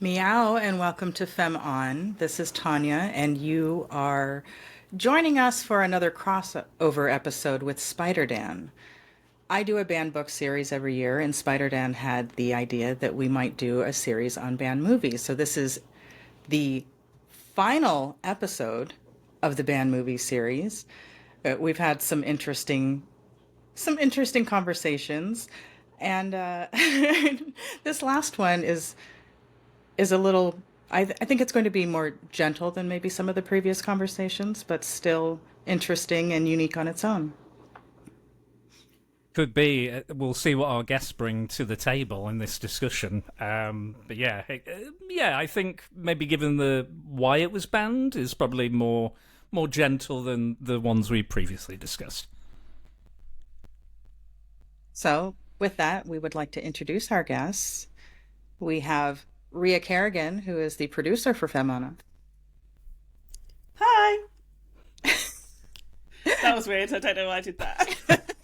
Meow, and welcome to Femme On. This is Tonya, and you are joining us for another crossover episode with Spider Dan. I do a banned book series every year, and Spider Dan had the idea that we might do a series on banned movies. So this is the final episode of the banned movie series. We've had some interesting conversations, and this last one is a little, I think it's going to be more gentle than maybe some of the previous conversations, but still interesting and unique on its own. Could be. We'll see what our guests bring to the table in this discussion. But yeah, I think maybe given the why it was banned is probably more gentle than the ones we previously discussed. So, with that, we would like to introduce our guests. We have Ria Carrogan, who is the producer for Femme. Hi. That was weird. I don't know why I did that.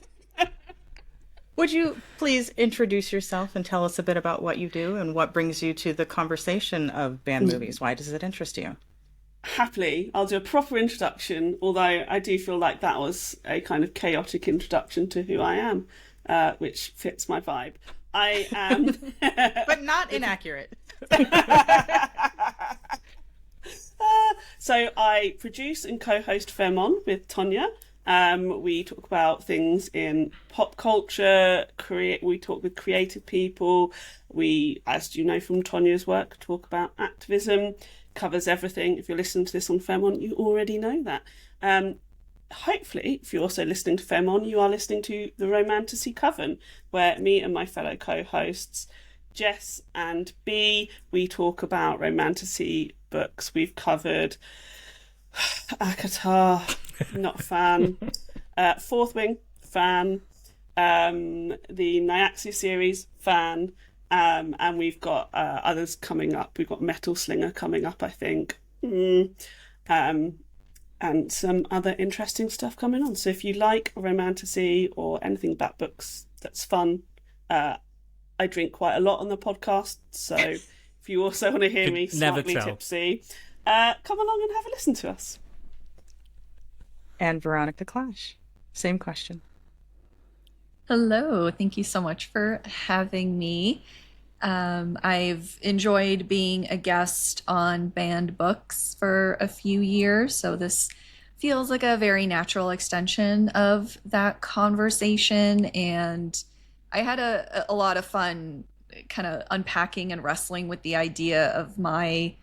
Would you please introduce yourself and tell us a bit about what you do and what brings you to the conversation of banned movies? Why does it interest you? Happily, I'll do a proper introduction, although I do feel like that was a kind of chaotic introduction to who I am, which fits my vibe. I am... But not inaccurate. So I produce and co-host Femme with Tonya. We talk about things in pop culture, we talk with creative people. We, as you know from Tonya's work, talk about activism, covers everything. If you're listening to this on Femme, you already know that. Hopefully, if you're also listening to Femme, you are listening to The Romantasy Coven, where me and my fellow co-hosts, Jess and B, we talk about romantasy books. We've covered Akatar, not a fan. Fourth Wing, fan. The Nyaxia series, fan. And we've got others coming up. We've got Metal Slinger coming up, I think. And some other interesting stuff coming on. So if you like romantasy or anything about books that's fun, I drink quite a lot on the podcast. So if you also want to hear me slightly tipsy, come along and have a listen to us. And Veronica Klash, same question. Hello, thank you so much for having me. I've enjoyed being a guest on banned books for a few years, so this feels like a very natural extension of that conversation, and I had a lot of fun kind of unpacking and wrestling with the idea of my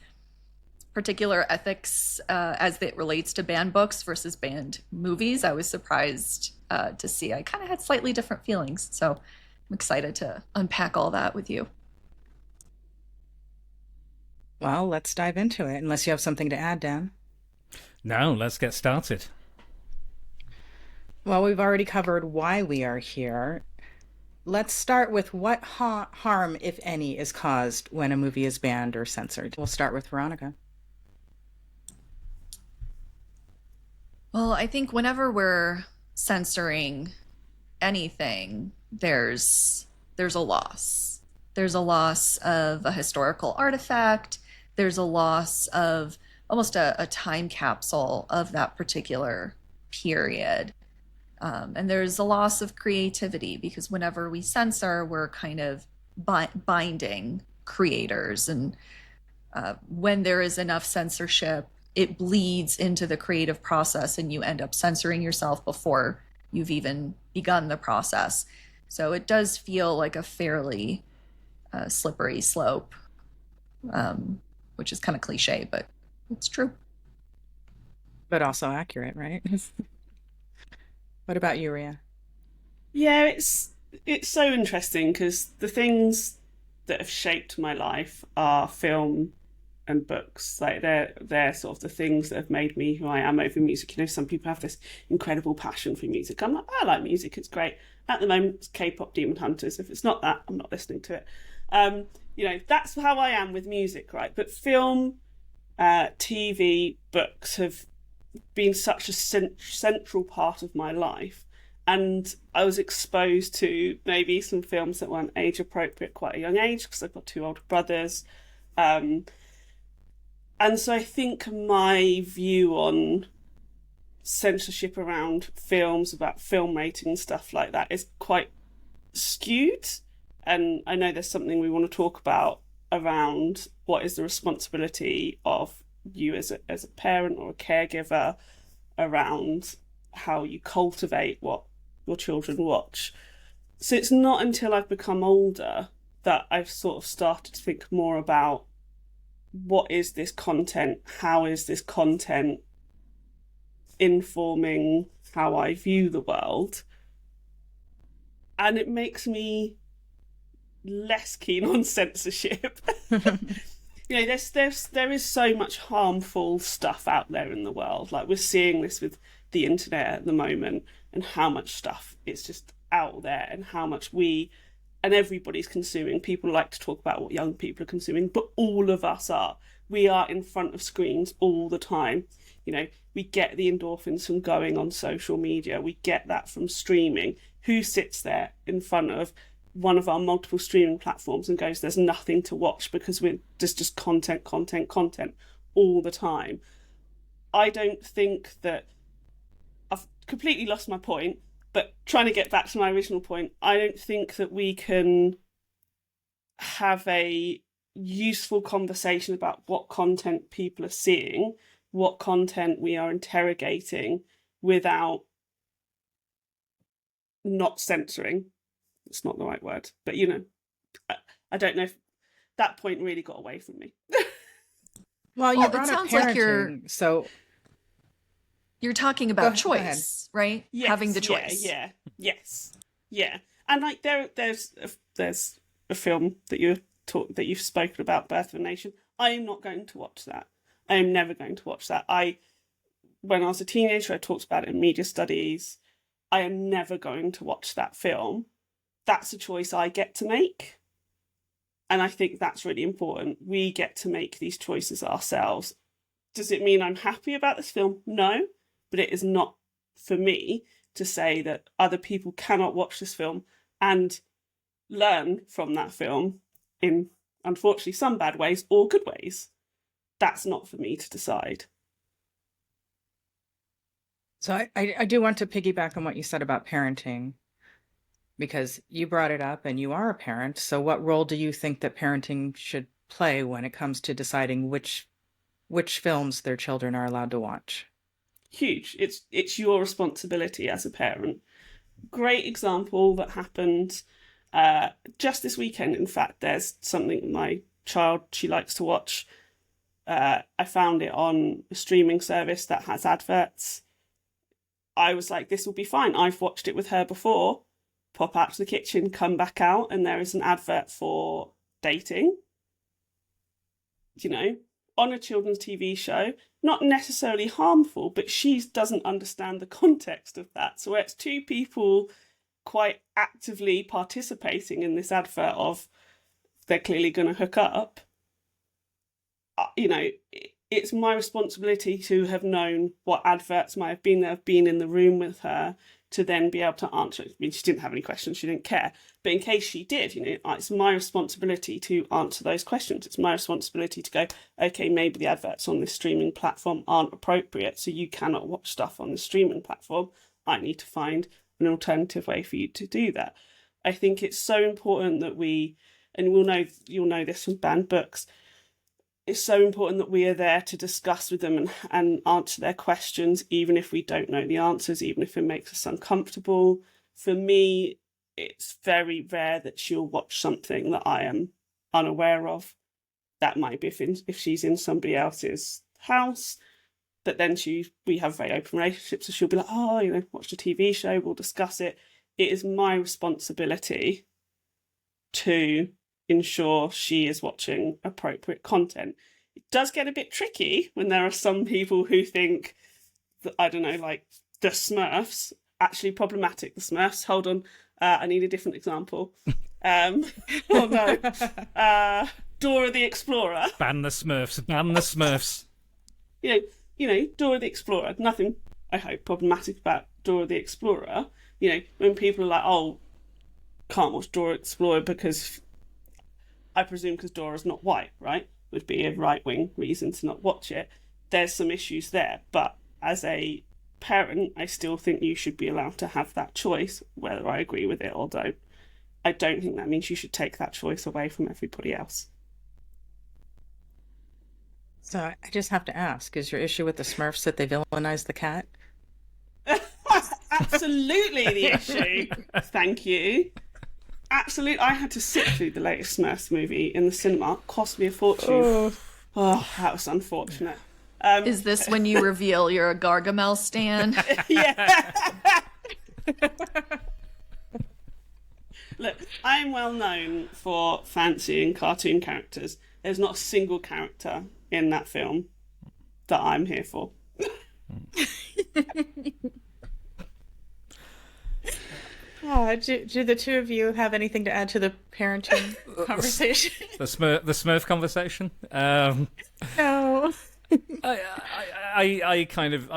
particular ethics as it relates to banned books versus banned movies. I was surprised to see I kind of had slightly different feelings, so I'm excited to unpack all that with you. Well, let's dive into it, unless you have something to add, Dan. No, let's get started. Well, we've already covered why we are here. Let's start with what harm, if any, is caused when a movie is banned or censored. We'll start with Veronica. Well, I think whenever we're censoring anything, there's a loss. There's a loss of a historical artifact. There's a loss of almost a time capsule of that particular period. And there's a loss of creativity because whenever we censor, we're kind of binding creators. And when there is enough censorship, it bleeds into the creative process and you end up censoring yourself before you've even begun the process. So it does feel like a fairly slippery slope, which is kind of cliche, but it's true. But also accurate, right? What about you, Ria? Yeah, it's so interesting because the things that have shaped my life are film and books. Like they're sort of the things that have made me who I am over music. You know, some people have this incredible passion for music. I'm like, I like music, it's great. At the moment, it's K-pop Demon Hunters. If it's not that, I'm not listening to it. You know, that's how I am with music, right? But film, TV, books have been such a central part of my life. And I was exposed to maybe some films that weren't age appropriate at quite a young age because I've got two older brothers. And so I think my view on censorship around films, about film rating and stuff like that, is quite skewed. And I know there's something we want to talk about around what is the responsibility of you as a parent or a caregiver around how you cultivate what your children watch. So it's not until I've become older that I've sort of started to think more about what is this content, how is this content informing how I view the world. And it makes me less keen on censorship. You know, there is so much harmful stuff out there in the world. Like, we're seeing this with the internet at the moment, and how much stuff is just out there, and how much we and everybody's consuming. People like to talk about what young people are consuming, but all of us are. We are in front of screens all the time. You know, we get the endorphins from going on social media. We get that from streaming. Who sits there in front of one of our multiple streaming platforms and goes, there's nothing to watch because we're just content all the time? I don't think that... I've completely lost my point, but trying to get back to my original point, I don't think that we can have a useful conversation about what content people are seeing, what content we are interrogating, without not censoring. It's not the right word, but you know, I don't know if that point really got away from me. Well, you Well, it brought up sounds like parenting, so You're talking about choice, right? Yes, Having the choice. Yeah. And like there's a film that you've spoken about, Birth of a Nation. I am not going to watch that. I am never going to watch that. When I was a teenager, I talked about it in media studies. I am never going to watch that film. That's a choice I get to make. And I think that's really important. We get to make these choices ourselves. Does it mean I'm happy about this film? No. But it is not for me to say that other people cannot watch this film and learn from that film in, unfortunately, some bad ways or good ways. That's not for me to decide. So I do want to piggyback on what you said about parenting, because you brought it up and you are a parent. So what role do you think that parenting should play when it comes to deciding which films their children are allowed to watch? Huge. It's your responsibility as a parent. Great example that happened just this weekend. In fact, there's something my child, she likes to watch. I found it on a streaming service that has adverts. I was like, this will be fine. I've watched it with her before. Pop out to the kitchen, come back out, and there is an advert for dating. You know, on a children's TV show, not necessarily harmful, but she doesn't understand the context of that. So it's two people quite actively participating in this advert of they're clearly going to hook up. You know, it's my responsibility to have known what adverts might have been there, have been in the room with her, to then be able to answer. I mean, she didn't have any questions, she didn't care. But in case she did, you know, it's my responsibility to answer those questions. It's my responsibility to go, okay, maybe the adverts on this streaming platform aren't appropriate, so you cannot watch stuff on the streaming platform. I need to find an alternative way for you to do that. I think it's so important that you'll know this from banned books, it's so important that we are there to discuss with them and answer their questions, even if we don't know the answers, even if it makes us uncomfortable. For me, it's very rare that she'll watch something that I am unaware of. That might be if she's in somebody else's house, but then we have very open relationships, so she'll be like, oh, you know, watch the TV show, we'll discuss it. It is my responsibility to ensure she is watching appropriate content. It does get a bit tricky when there are some people who think that, I don't know, like the Smurfs, actually problematic. The Smurfs, hold on, I need a different example. Oh no. Dora the Explorer. Ban the Smurfs, ban the Smurfs. You know, Dora the Explorer, nothing, I hope, problematic about Dora the Explorer. You know, when people are like, oh, can't watch Dora the Explorer because... I presume because Dora's not white, right? would be a right-wing reason to not watch it. There's some issues there, but as a parent, I still think you should be allowed to have that choice, whether I agree with it or don't. I don't think that means you should take that choice away from everybody else. So I just have to ask, is your issue with the Smurfs that they villainized the cat? That's absolutely the issue. Thank you. Absolutely. I had to sit through the latest Smurfs movie in the cinema. It cost me a fortune. Oh, that was unfortunate. Is this when you reveal you're a Gargamel stan? Yeah. Look, I'm well known for fancying cartoon characters. There's not a single character in that film that I'm here for. Do the two of you have anything to add to the parenting conversation? The Smurf conversation. No. I kind of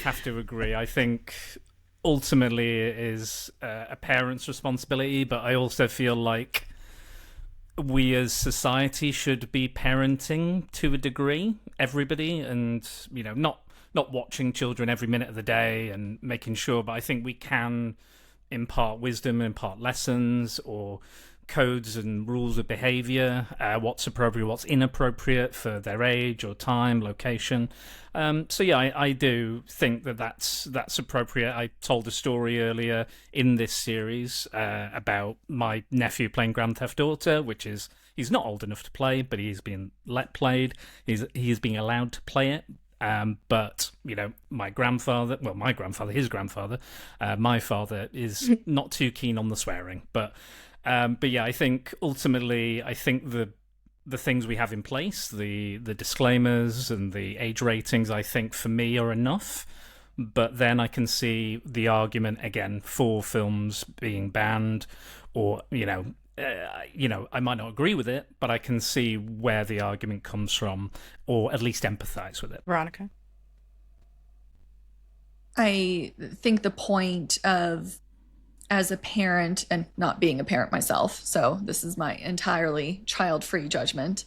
have to agree. I think ultimately it is a parent's responsibility, but I also feel like we as society should be parenting to a degree, everybody, and not watching children every minute of the day and making sure, but I think we can impart wisdom, impart lessons or codes and rules of behavior, what's appropriate, what's inappropriate for their age or time, location. So yeah, I do think that's appropriate. I told a story earlier in this series about my nephew playing Grand Theft Auto, which is, he's not old enough to play, but he's being played. He's being allowed to play it. But my father, my father is not too keen on the swearing. But yeah, I think ultimately, the things we have in place, the disclaimers and the age ratings, I think for me are enough. But then I can see the argument again for films being banned, or I might not agree with it, but I can see where the argument comes from, or at least empathize with it. Veronica? I think the point of, as a parent, and not being a parent myself, so this is my entirely child-free judgment,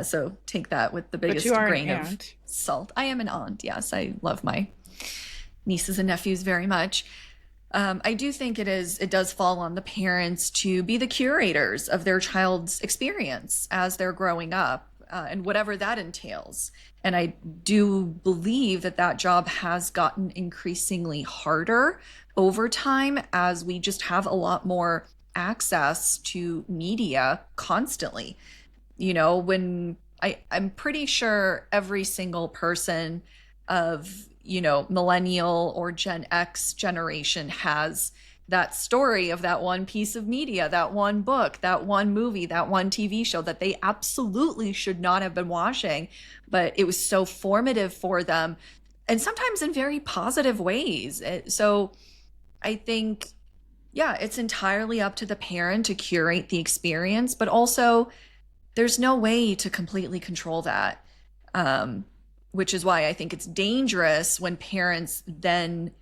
so take that with the biggest grain of salt. I am an aunt, yes. I love my nieces and nephews very much. I do think it does fall on the parents to be the curators of their child's experience as they're growing up, and whatever that entails. And I do believe that job has gotten increasingly harder over time as we just have a lot more access to media constantly. When I'm pretty sure every single person of millennial or Gen X generation has that story of that one piece of media, that one book, that one movie, that one TV show that they absolutely should not have been watching, but it was so formative for them, and sometimes in very positive ways. So I think, yeah, it's entirely up to the parent to curate the experience, but also there's no way to completely control that. Which is why I think it's dangerous when parents then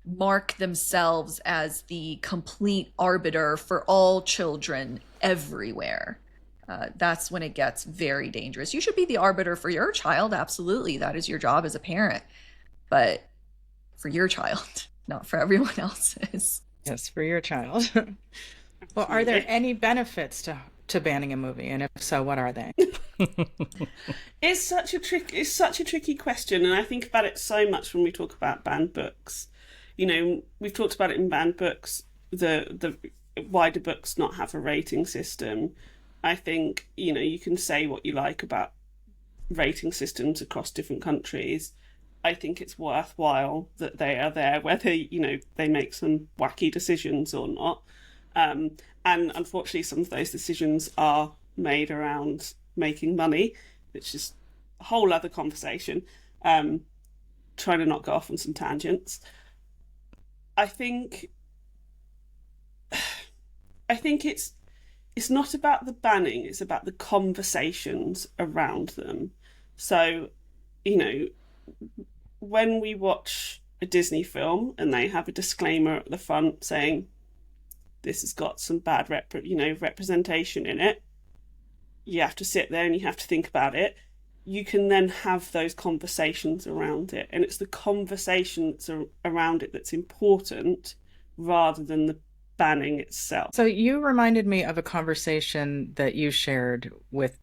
mark themselves as the complete arbiter for all children everywhere. That's when it gets very dangerous. You should be the arbiter for your child. Absolutely. That is your job as a parent. But for your child, not for everyone else's. Yes, for your child. Well, are there any benefits to banning a movie, and if so, what are they? It's such a tricky question, and I think about it so much when we talk about banned books. We've talked about it in banned books. The why do books not have a rating system? I think you can say what you like about rating systems across different countries. I think it's worthwhile that they are there, whether they make some wacky decisions or not. And unfortunately, some of those decisions are made around making money, which is a whole other conversation. Trying to not go off on some tangents. I think it's not about the banning, it's about the conversations around them. So, when we watch a Disney film and they have a disclaimer at the front saying, this has got some bad representation in it, you have to sit there and you have to think about it, you can then have those conversations around it. And it's the conversations around it that's important rather than the banning itself. So you reminded me of a conversation that you shared with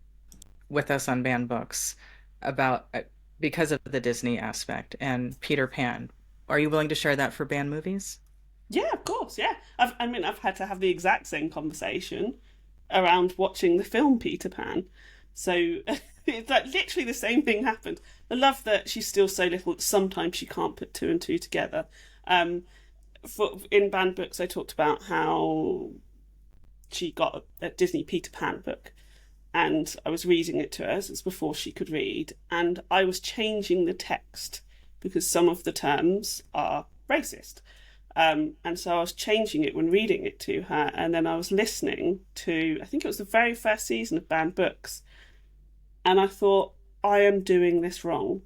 us on Banned Books about because of the Disney aspect and Peter Pan. Are you willing to share that for banned movies? Yeah, of course, yeah. I've had to have the exact same conversation around watching the film Peter Pan. So it's like literally the same thing happened. I love that she's still so little that sometimes she can't put two and two together. In Banned Books, I talked about how she got a Disney Peter Pan book, and I was reading it to her. It's before she could read, and I was changing the text because some of the terms are racist. And so I was changing it when reading it to her, and then I was listening to, I think it was the very first season of Banned Books, and I thought, I am doing this wrong.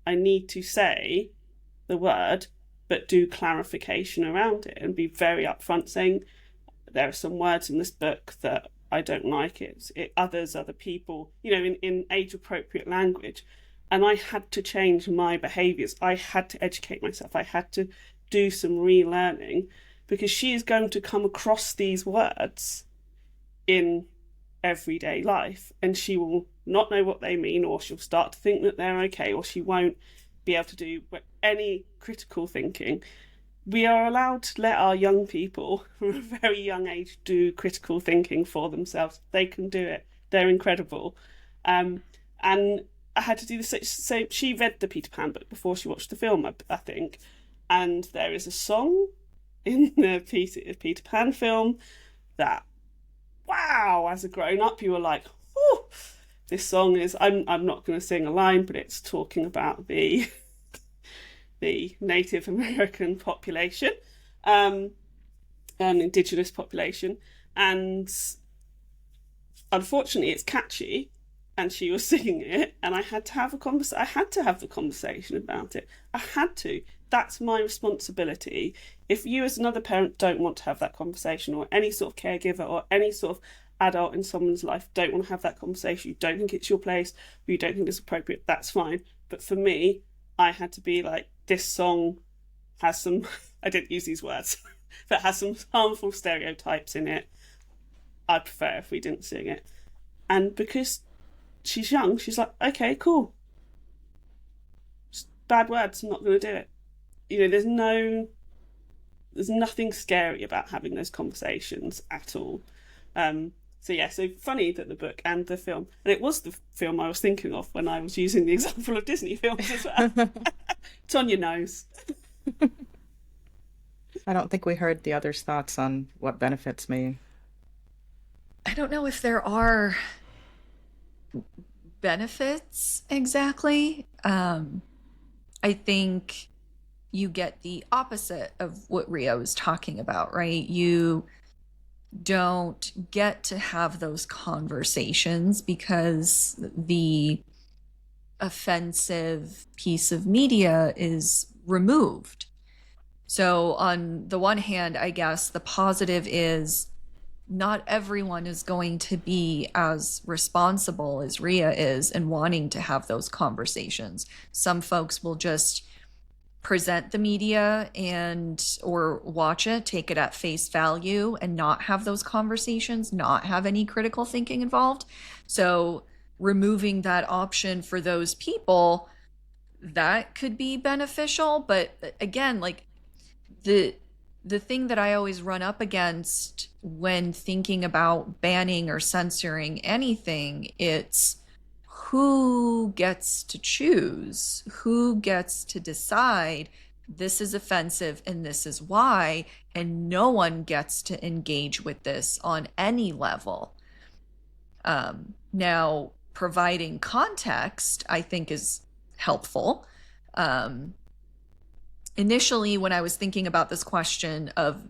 I need to say the word, but do clarification around it and be very upfront, saying there are some words in this book that I don't like. Other people, in age-appropriate language. And I had to change my behaviours. I had to educate myself. I had to do some relearning, because she is going to come across these words in everyday life and she will not know what they mean, or she'll start to think that they're okay, or she won't be able to do any critical thinking. We are allowed to let our young people from a very young age do critical thinking for themselves. They can do it. They're incredible. And I had to do this. So she read the Peter Pan book before she watched the film, I think. And there is a song in the Peter Pan film that, wow, as a grown-up, you were like, oh, this song is, I'm not going to sing a line, but it's talking about the Native American population, indigenous population, and unfortunately it's catchy, and she was singing it, and I had to have the conversation about it. I had to. That's my responsibility. If you as another parent don't want to have that conversation, or any sort of caregiver or any sort of adult in someone's life don't want to have that conversation, you don't think it's your place, or you don't think it's appropriate, that's fine. But for me, I had to be like, this song has some, I didn't use these words, but has some harmful stereotypes in it. I'd prefer if we didn't sing it. And because she's young, she's like, okay, cool. Just bad words, I'm not going to do it. There's nothing scary about having those conversations at all. So funny that the book and the film, and it was the film I was thinking of when I was using the example of Disney films as well. Tonya knows. I don't think we heard the other's thoughts on what benefits me. I don't know if there are benefits exactly. I think you get the opposite of what Ria was talking about, right? You don't get to have those conversations because the offensive piece of media is removed. So on the one hand, I guess the positive is not everyone is going to be as responsible as Ria is in wanting to have those conversations. Some folks will just present the media or watch it, take it at face value, and not have those conversations, not have any critical thinking involved. So removing that option for those people, that could be beneficial. But again, like the thing that I always run up against when thinking about banning or censoring anything, it's who gets to choose, who gets to decide this is offensive and this is why, and no one gets to engage with this on any level. Now, providing context, I think, is helpful. Initially, when I was thinking about this question of,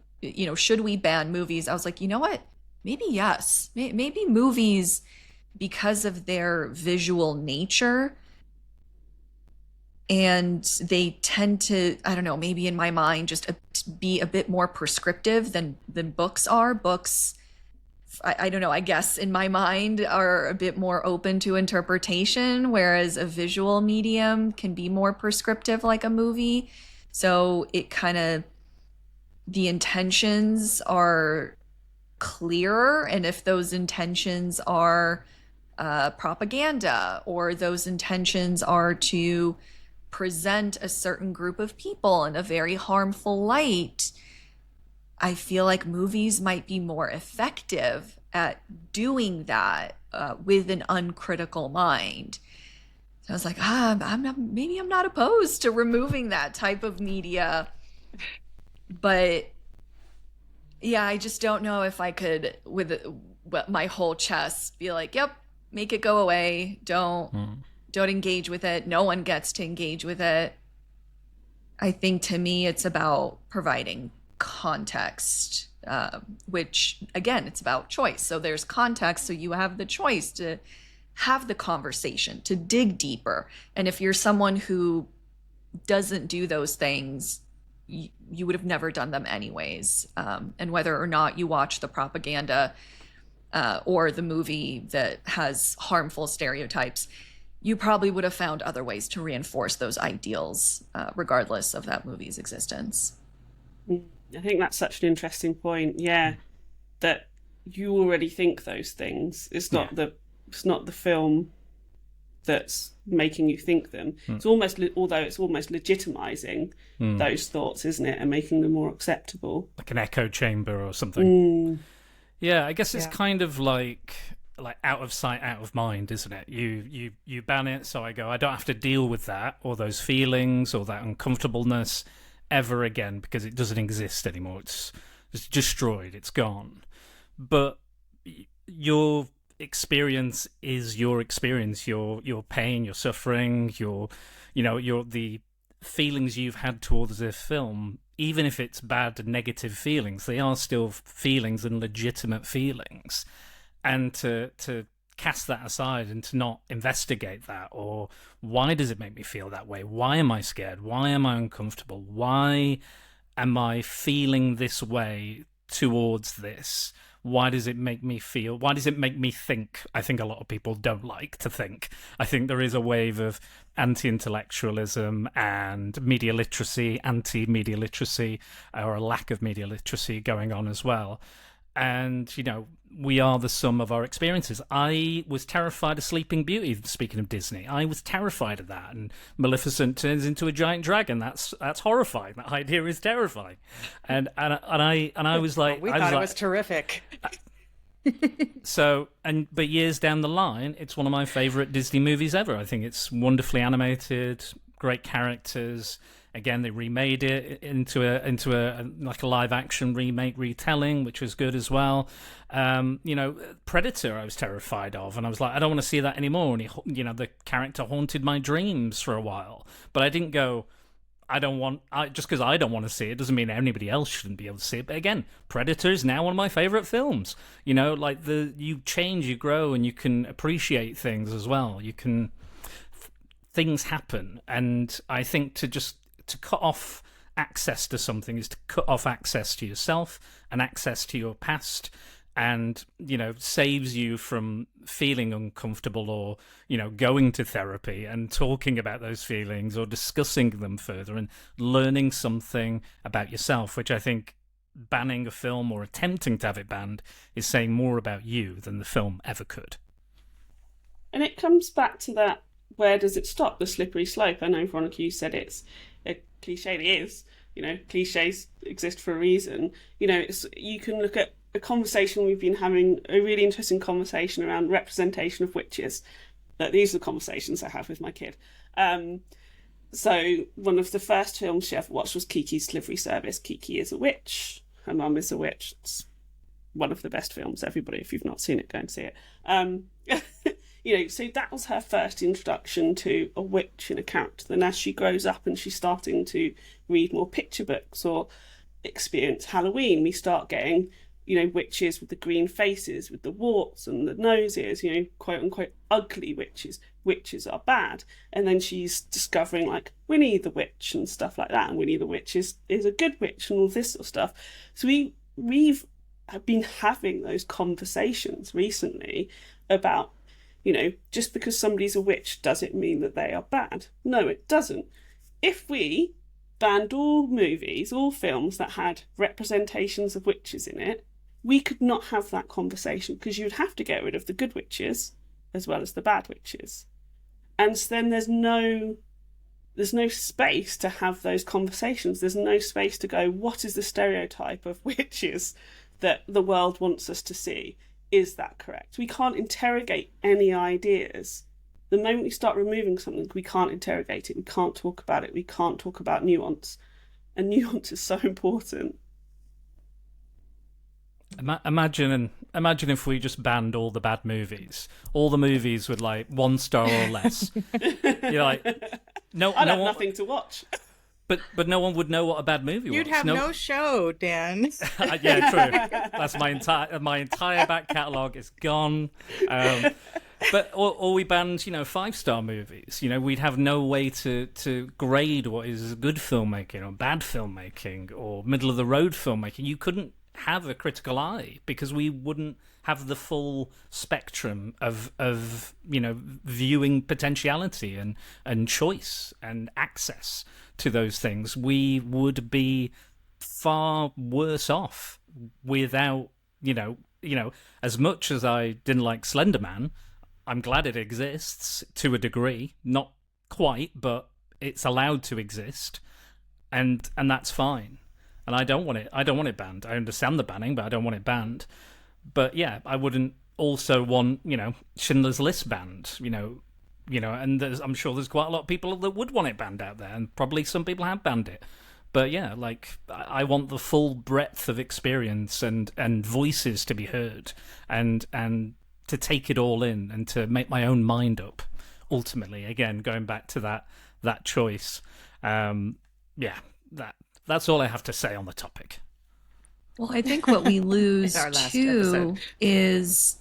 should we ban movies? I was like, you know what? Maybe yes. Maybe movies, because of their visual nature, and they tend to, I don't know, maybe in my mind, just be a bit more prescriptive than books are. Books I don't know, I guess in my mind are a bit more open to interpretation, whereas a visual medium can be more prescriptive like a movie. So it kind of, the intentions are clearer. And if those intentions are propaganda, or those intentions are to present a certain group of people in a very harmful light, I feel like movies might be more effective at doing that with an uncritical mind. So I was like, maybe I'm not opposed to removing that type of media, but yeah, I just don't know if I could, with my whole chest, be like, yep, make it go away. Don't engage with it. No one gets to engage with it. I think to me, it's about providing context, which again, it's about choice. So there's context, so you have the choice to have the conversation, to dig deeper. And if you're someone who doesn't do those things, you would have never done them anyways. And whether or not you watch the propaganda or the movie that has harmful stereotypes, you probably would have found other ways to reinforce those ideals, regardless of that movie's existence. I think that's such an interesting point. Yeah, that you already think those things. It's not the film that's making you think them. It's almost, although it's almost legitimizing those thoughts, isn't it, and making them more acceptable, like an echo chamber or something. Yeah, I guess it's kind of like out of sight, out of mind, isn't it? You ban it, so I don't have to deal with that or those feelings or that uncomfortableness ever again because it doesn't exist anymore. It's destroyed. It's gone. But your experience is your experience. Your pain, your suffering, your the feelings you've had towards this film, even if it's bad and negative feelings, they are still feelings and legitimate feelings. And to cast that aside and to not investigate that, or why does it make me feel that way? Why am I scared? Why am I uncomfortable? Why am I feeling this way towards this? Why does it make me feel? Why does it make me think? I think a lot of people don't like to think. I think there is a wave of anti-intellectualism and media literacy, anti-media literacy, or a lack of media literacy going on as well. And, we are the sum of our experiences. I was terrified of Sleeping Beauty, speaking of Disney. I was terrified of that. And Maleficent turns into a giant dragon. That's horrifying. That idea is terrifying. And I was like... We thought it was terrific. But years down the line, it's one of my favourite Disney movies ever. I think it's wonderfully animated, great characters. Again, they remade it into a like a live action remake retelling, which was good as well. Predator, I was terrified of, and I was like, I don't want to see that anymore. And the character haunted my dreams for a while, but I didn't go. Just because I don't want to see it doesn't mean anybody else shouldn't be able to see it. But again, Predator is now one of my favourite films. You change, you grow, and you can appreciate things as well. Things happen, and I think to cut off access to something is to cut off access to yourself and access to your past, and saves you from feeling uncomfortable or going to therapy and talking about those feelings or discussing them further and learning something about yourself, which I think banning a film or attempting to have it banned is saying more about you than the film ever could. And it comes back to that, where does it stop, the slippery slope? I know, Veronica, you said it's a cliche. It is. Cliches exist for a reason. You can look at a conversation we've been having, a really interesting conversation around representation of witches. These are the conversations I have with my kid. So one of the first films she ever watched was Kiki's Delivery Service. Kiki is a witch. Her mum is a witch. It's one of the best films. Everybody, if you've not seen it, go and see it. So that was her first introduction to a witch in a character. Then as she grows up and she's starting to read more picture books or experience Halloween, we start getting, witches with the green faces, with the warts and the noses, quote unquote ugly witches. Witches are bad. And then she's discovering like Winnie the Witch and stuff like that. And Winnie the Witch is a good witch and all this sort of stuff. So we've have been having those conversations recently about, just because somebody's a witch, does it mean that they are bad? No, it doesn't. If we banned all movies, all films that had representations of witches in it, we could not have that conversation, because you'd have to get rid of the good witches as well as the bad witches. And so then there's no space to have those conversations. There's no space to go, what is the stereotype of witches that the world wants us to see? Is that correct? We can't interrogate any ideas. The moment we start removing something, we can't interrogate it. We can't talk about it. We can't talk about nuance. And nuance is so important. Imagine if we just banned all the bad movies, all the movies with like 1 star or less. You're like, I'd have nothing to watch. But no one would know what a bad movie was. You'd have no show, Dan. Yeah, true. That's my entire back catalogue is gone. But or we banned 5-star movies. We'd have no way to grade what is good filmmaking or bad filmmaking or middle of the road filmmaking. You couldn't have a critical eye because we wouldn't have the full spectrum of viewing potentiality and choice and access to those things. We would be far worse off without as much as I didn't like Slender Man, I'm glad it exists to a degree, not quite, but it's allowed to exist, and that's fine. And I don't want it banned. I understand the banning, but I don't want it banned. But yeah, I wouldn't also want, Schindler's List banned, and I'm sure there's quite a lot of people that would want it banned out there, and probably some people have banned it. But yeah, like, I want the full breadth of experience and voices to be heard, and to take it all in and to make my own mind up, ultimately. Again, going back to that choice. That's all I have to say on the topic. Well, I think what we lose too is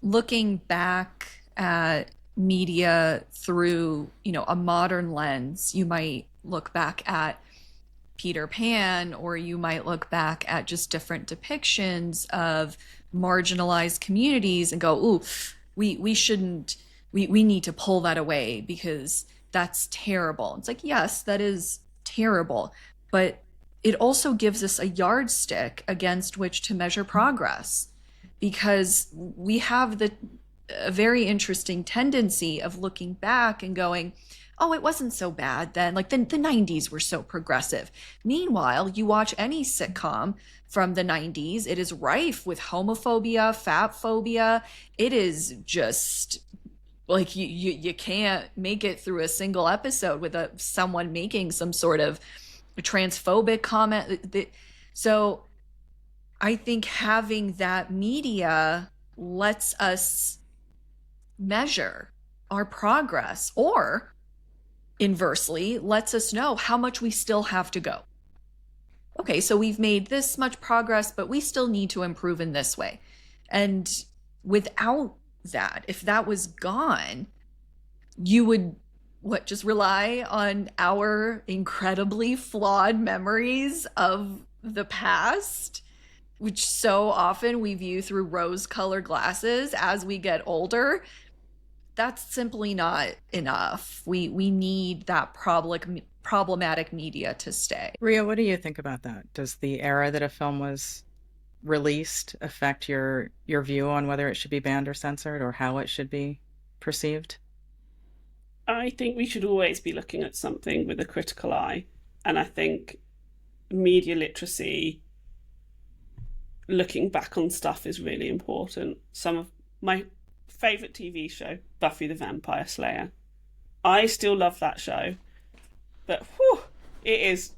looking back at media through, a modern lens. You might look back at Peter Pan, or you might look back at just different depictions of marginalized communities and go, ooh, we shouldn't, we need to pull that away because that's terrible. It's like, yes, that is terrible, but it also gives us a yardstick against which to measure progress, because we have a very interesting tendency of looking back and going, oh, it wasn't so bad then. Like the 90s were so progressive. Meanwhile, you watch any sitcom from the 90s, it is rife with homophobia, fat phobia. It is just like you can't make it through a single episode with someone making some sort of transphobic comment. So I think having that media lets us measure our progress, or inversely lets us know how much we still have to go. Okay, so we've made this much progress, but we still need to improve in this way. And without that, if that was gone, you would just rely on our incredibly flawed memories of the past, which so often we view through rose-colored glasses as we get older. That's simply not enough. We need that problematic media to stay. Ria, what do you think about that? Does the era that a film was released affect your view on whether it should be banned or censored, or how it should be perceived? I think we should always be looking at something with a critical eye. And I think media literacy, looking back on stuff, is really important. Some of my favourite TV show, Buffy the Vampire Slayer. I still love that show. But it is,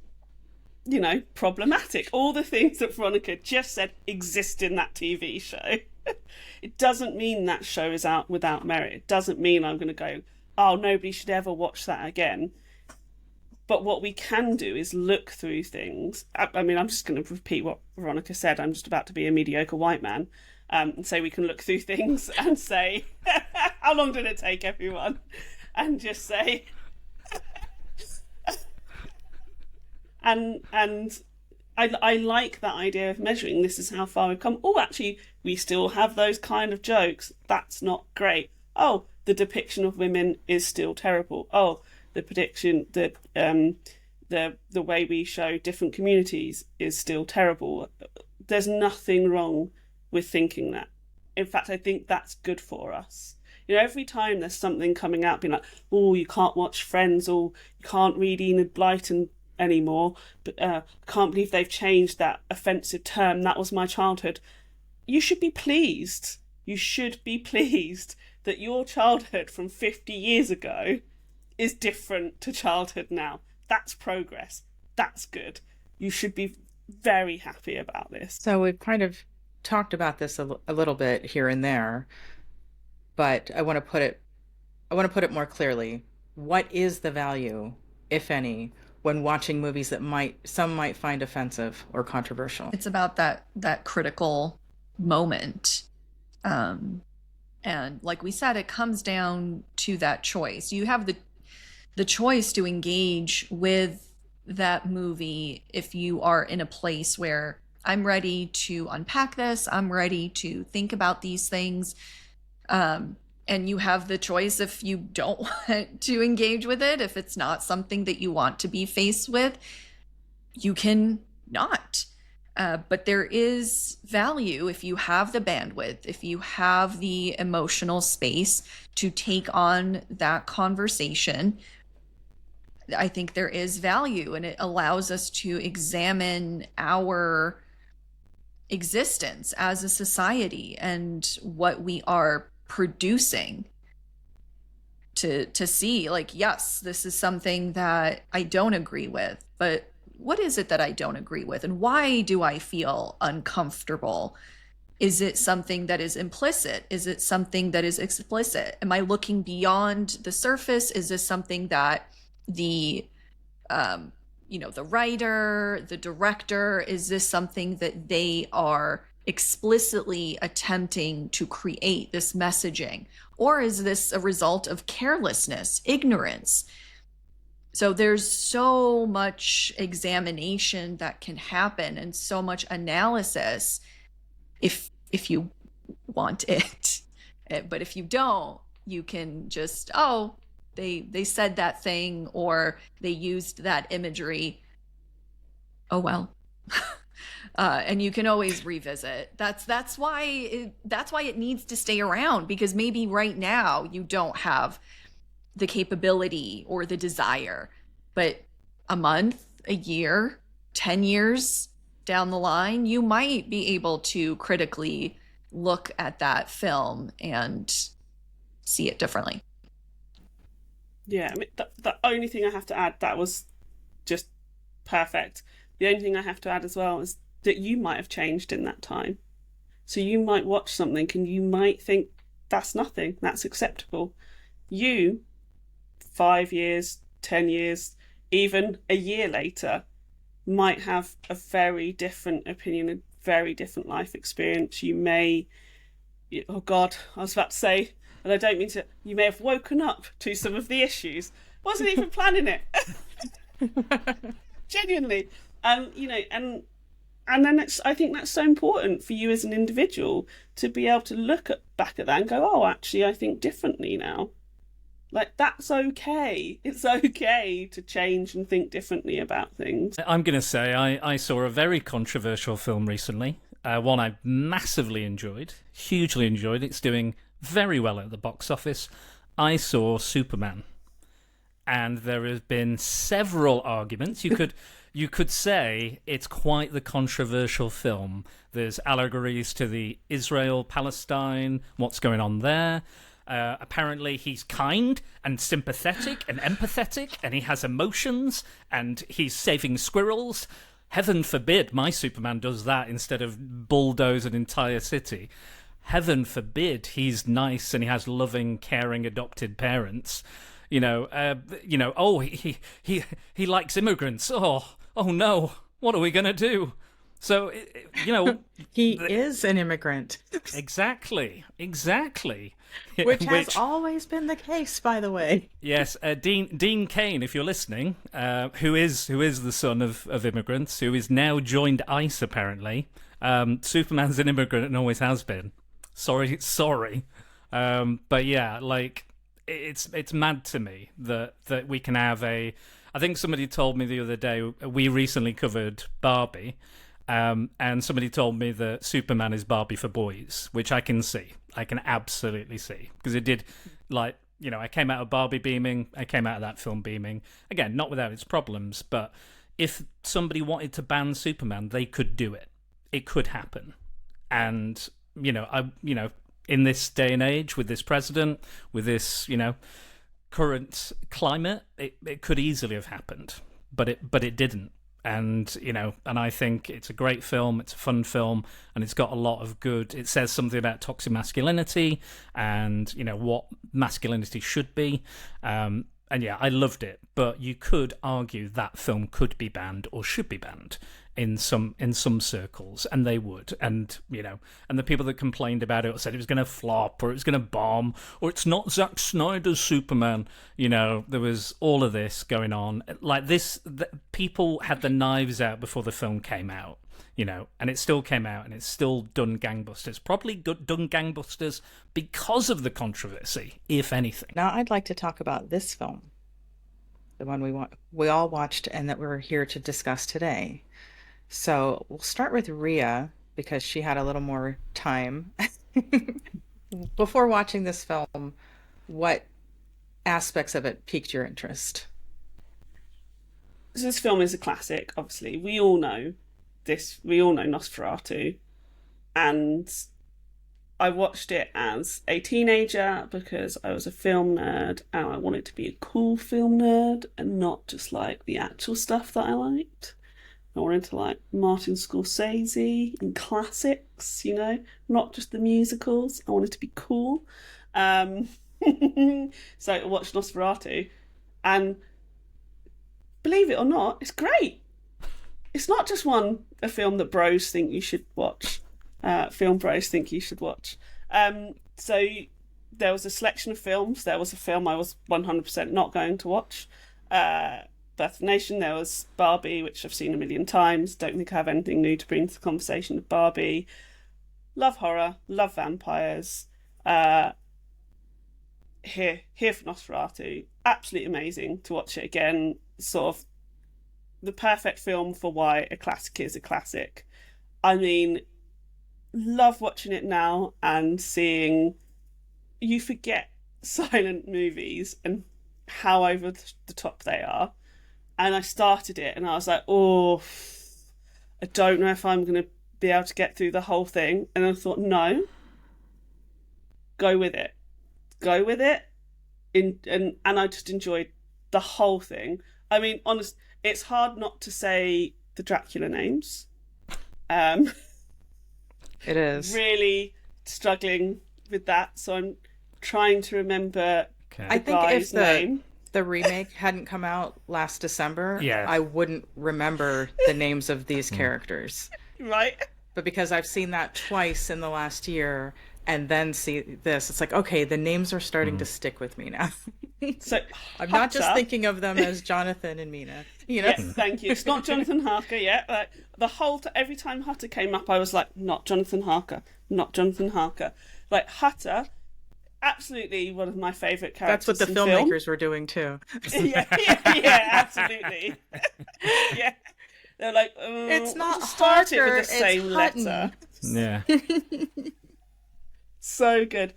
problematic. All the things that Veronica just said exist in that TV show. It doesn't mean that show is out without merit. It doesn't mean I'm going to go, oh, nobody should ever watch that again. But what we can do is look through things. I mean, I'm just going to repeat what Veronica said. I'm just about to be a mediocre white man. And say we can look through things and say, how long did it take, everyone? And just say... And I like that idea of measuring. This is how far we've come. Oh, actually, we still have those kind of jokes. That's not great. Oh, the depiction of women is still terrible. Oh, the prediction that the way we show different communities is still terrible. There's nothing wrong with thinking that. In fact, I think that's good for us. You know, every time there's something coming out being like, oh, you can't watch Friends, or you can't read Enid Blyton anymore, but can't believe they've changed that offensive term. That was my childhood. You should be pleased. You should be pleased that your childhood from 50 years ago is different to childhood now. That's progress. That's good. You should be very happy about this. So we've kind of talked about this a little bit here and there, but I want to put it more clearly. What is the value, if any, when watching movies that some might find offensive or controversial? It's about that critical moment. And like we said, it comes down to that choice. You have the choice to engage with that movie if you are in a place where I'm ready to unpack this, I'm ready to think about these things. And you have the choice if you don't want to engage with it, if it's not something that you want to be faced with, you can not. But there is value if you have the bandwidth, if you have the emotional space to take on that conversation. I think there is value, and it allows us to examine our existence as a society and what we are producing to see, like, yes, this is something that I don't agree with, but what is it that I don't agree with, and why do I feel uncomfortable? Is it something that is implicit? Is it something that is explicit? Am I looking beyond the surface? Is this something that the the writer, the director, is this something that they are explicitly attempting to create, this messaging? Or is this a result of carelessness, ignorance? So there's so much examination that can happen and so much analysis if you want it. But if you don't, you can just, they said that thing, or they used that imagery. Oh, well. And you can always revisit. That's why it needs to stay around, because maybe right now you don't have the capability or the desire, but a month, a year, 10 years down the line, you might be able to critically look at that film and see it differently. Yeah, I mean, the only thing I have to add, that was just perfect. The only thing I have to add as well is that you might have changed in that time. So you might watch something and you might think, that's nothing, that's acceptable. You, 5 years, 10 years, even a year later, might have a very different opinion, a very different life experience. You may, oh God, I was about to say, and I don't mean to, you may have woken up to some of the issues. Wasn't even planning it. Genuinely. And then I think that's so important for you as an individual to be able to look back at that and go, oh, actually, I think differently now. Like, that's okay. It's okay to change and think differently about things. I'm going to say I saw a very controversial film recently, one I massively enjoyed, hugely enjoyed. It's doing very well at the box office. I saw Superman. And there have been several arguments. You could say it's quite the controversial film. There's allegories to the Israel-Palestine, what's going on there. Apparently he's kind and sympathetic and empathetic, and he has emotions, and he's saving squirrels. Heaven forbid my Superman does that instead of bulldoze an entire city. Heaven forbid he's nice and he has loving, caring, adopted parents. Oh, he likes immigrants. Oh no, what are we going to do? So, he is an immigrant. Exactly. Which has always been the case, by the way. Yes, Dean Cain, if you're listening, who is the son of immigrants, who is now joined ICE apparently. Superman's an immigrant and always has been. Sorry. But yeah, like it's mad to me that we can have a. I think somebody told me the other day we recently covered Barbie. And somebody told me that Superman is Barbie for boys, which I can see. I can absolutely see. Because it did, like, you know, I came out of Barbie beaming. I came out of that film beaming. Again, not without its problems, but if somebody wanted to ban Superman, they could do it. It could happen. And, you know, in this day and age, with this president, with this, you know, current climate, it could easily have happened. But it didn't. And, you know, and I think it's a great film, it's a fun film, and it's got a lot of good, it says something about toxic masculinity and, you know, what masculinity should be. And yeah, I loved it, but you could argue that film could be banned or should be banned in some circles, and they would. And, you know, and the people that complained about it or said it was going to flop or it was going to bomb or it's not Zack Snyder's Superman, you know, there was all of this going on. Like this, people had the knives out before the film came out, you know, and it still came out and it's still done gangbusters. Probably done gangbusters because of the controversy, if anything. Now I'd like to talk about this film, the one we all watched and that we're here to discuss today. So we'll start with Ria because she had a little more time. Before watching this film, what aspects of it piqued your interest? So this film is a classic, obviously. We all know this. We all know Nosferatu. And I watched it as a teenager because I was a film nerd and I wanted to be a cool film nerd and not just like the actual stuff that I liked. I wanted to like Martin Scorsese and classics, you know, not just the musicals. I wanted to be cool. So I watched Nosferatu and believe it or not, it's great. It's not just a film that bros think you should watch. Film bros think you should watch. So there was a selection of films. There was a film I was 100% not going to watch. Birth of a Nation, there was Barbie, which I've seen a million times. Don't think I have anything new to bring to the conversation of Barbie. Love horror, love vampires. Here for Nosferatu. Absolutely amazing to watch it again. Sort of the perfect film for why a classic is a classic. I mean, love watching it now and seeing you forget silent movies and how over the top they are. And I started it and I was like, oh, I don't know if I'm going to be able to get through the whole thing. And I thought, no, go with it. Go with it. And I just enjoyed the whole thing. I mean, honest, it's hard not to say the Dracula names. It is. Really struggling with that. So I'm trying to remember I think if name. The remake hadn't come out last December, yeah, I wouldn't remember the names of these characters. Right. But because I've seen that twice in the last year and then see this, it's like, okay, the names are starting to stick with me now. So I'm not just thinking of them as Jonathan and Mina. You know? Yes, thank you. It's not Jonathan Harker yet. Like, the whole every time Hutter came up, I was like, not Jonathan Harker, not Jonathan Harker. Like Hutter, absolutely one of my favourite characters. That's what the filmmakers were doing too. yeah, absolutely. Yeah, they're like, it's not started Harker, with the same Hutton. letter. Yeah. So good.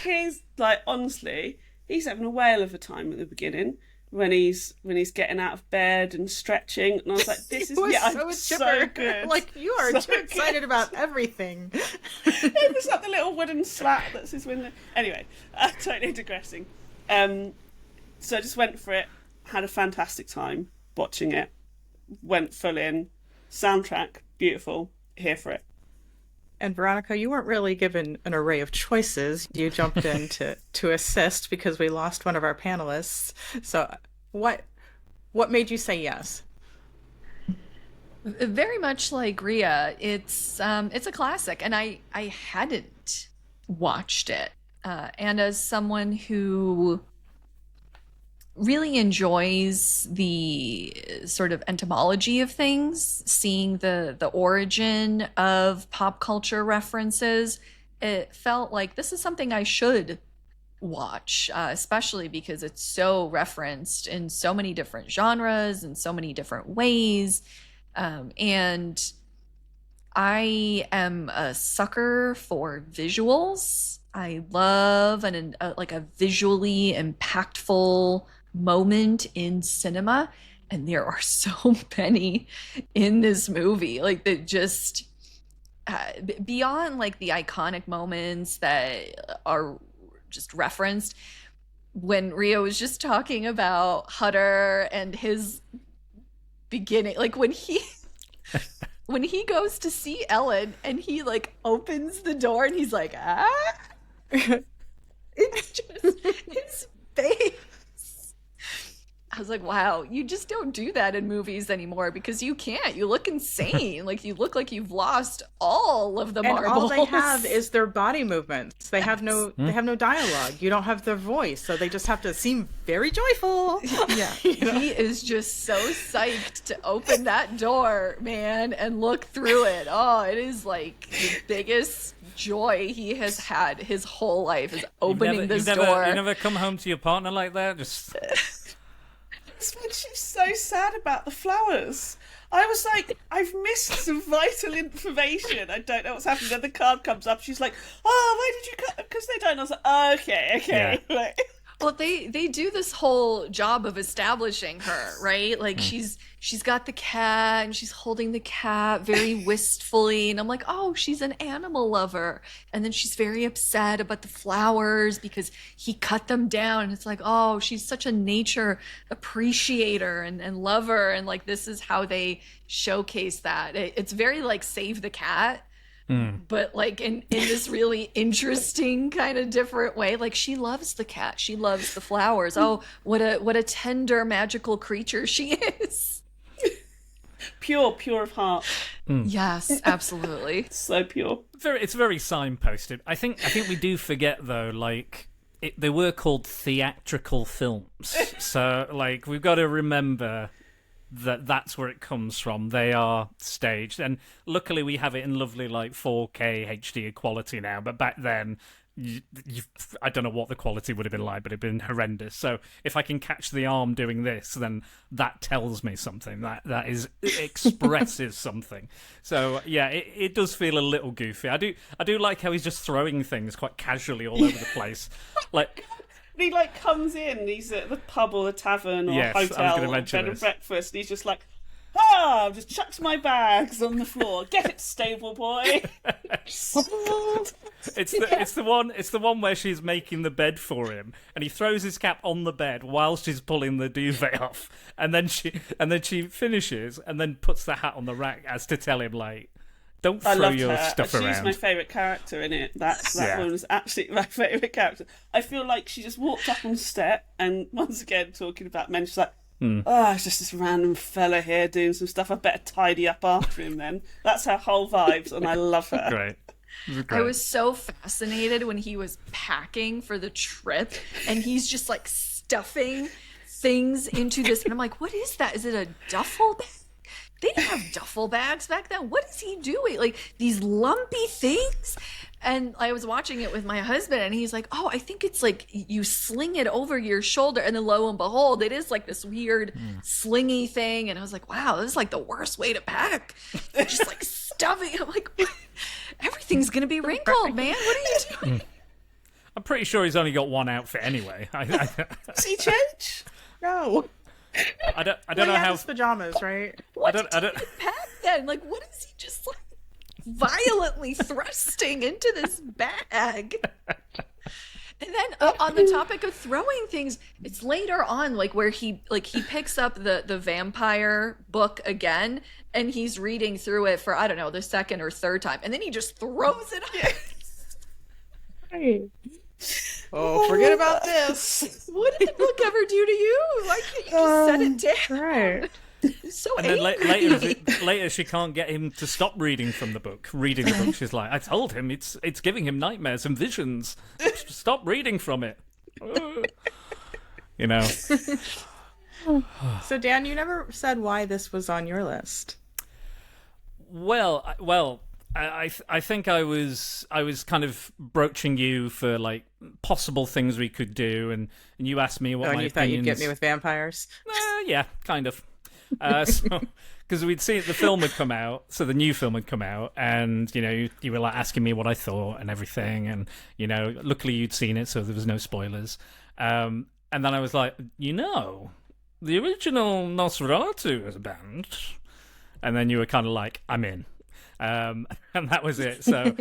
He's like, honestly, he's having a whale of a time at the beginning when he's getting out of bed and stretching, and I was like, "This is so good." Like, you are so too excited about everything. It was like the little wooden slat that's his window. Anyway, totally digressing. So I just went for it. Had a fantastic time watching it. Went full in. Soundtrack beautiful. Here for it. And Veronica, you weren't really given an array of choices. You jumped in to assist because we lost one of our panelists. So what made you say yes? Very much like Ria, it's a classic, and I hadn't watched it. And as someone who really enjoys the sort of entomology of things, seeing the origin of pop culture references, it felt like this is something I should watch, especially because it's so referenced in so many different genres and so many different ways. And I am a sucker for visuals. I love like a visually impactful moment in cinema, and there are so many in this movie. Like that just beyond like the iconic moments that are just referenced. When Ria was just talking about Hutter and his beginning, like when he when he goes to see Ellen and he like opens the door and he's like, it's just his face. I was like, wow, you just don't do that in movies anymore because you can't. You look insane. Like you look like you've lost all of the marbles. And all they have is their body movements. They have no dialogue. You don't have their voice, so they just have to seem very joyful. Yeah. He is just so psyched to open that door, man, and look through it. Oh, it is like the biggest joy he has had his whole life is opening this door. You never come home to your partner like that? Just It's when she's so sad about the flowers. I was like, I've missed some vital information. I don't know what's happening. Then the card comes up. She's like, oh, why did you cut? Because they don't. I was like, oh, okay. Yeah. Like, well, they do this whole job of establishing her, right? Like she's got the cat and she's holding the cat very wistfully, and I'm like, oh, she's an animal lover. And then she's very upset about the flowers because he cut them down. And it's like, oh, she's such a nature appreciator and lover, and like this is how they showcase that. It's very like Save the Cat. But like in this really interesting kind of different way. Like she loves the cat, she loves the flowers. Oh, what a tender magical creature she is. pure of heart. Yes, absolutely. So pure. it's very signposted. I think we do forget though, like they were called theatrical films. So like we've got to remember that's where it comes from. They are staged, and luckily we have it in lovely like 4K HD quality now, but back then I don't know what the quality would have been like, but it'd been horrendous. So if I can catch the arm doing this, then that tells me something. That expresses something. So yeah, it does feel a little goofy. I do like how he's just throwing things quite casually all over the place. Like He like comes in, he's at the pub or the tavern or Yes, I was hotel gonna or mention bed and this. breakfast, and he's just like, just chucks my bags on the floor. Get it, stable boy. It's the one where she's making the bed for him, and he throws his cap on the bed while she's pulling the duvet off, and then she finishes and then puts the hat on the rack as to tell him like, don't I throw loved your her. stuff She's around. my favourite character in it. That Yeah. one was absolutely my favourite character. I feel like she just walked up on the step, and once again, talking about men, she's like, it's just this random fella here doing some stuff. I better tidy up after him then. That's her whole vibes, and I love her. Great. I was so fascinated when he was packing for the trip and he's just like stuffing things into this, and I'm like, what is that? Is it a duffel bag? They didn't have duffel bags back then. What is he doing? Like these lumpy things? And I was watching it with my husband, and he's like, oh, I think it's like you sling it over your shoulder. And then lo and behold, it is like this weird slingy thing. And I was like, wow, this is like the worst way to pack. Just like stuffing. I'm like, what? Everything's going to be wrinkled, man. What are you doing? I'm pretty sure he's only got one outfit anyway. Does he change? No. I don't Well, know he had how. his pajamas, right? I don't. Pack then? Like, what is he just like violently thrusting into this bag? And then on the topic of throwing things, it's later on, like where he picks up the vampire book again, and he's reading through it for, I don't know, the second or third time, and then he just throws it on. Oh, forget about this. What did the book ever do to you? Why can't you just set it down? Right. so And then angry. later, she can't get him to stop reading the book. She's like, I told him it's giving him nightmares and visions. Stop reading from it. You know. So, Dan, you never said why this was on your list. I think I was kind of broaching you for like possible things we could do, and you asked me what Oh, my and you thought you'd opinions. get me with vampires? Yeah, kind of. Because we'd seen the film had come out, so the new film had come out, and you were like asking me what I thought and everything, and luckily you'd seen it, so there was no spoilers. And then I was like, the original Nosferatu was banned, and then you were kind of like, I'm in. And that was it. So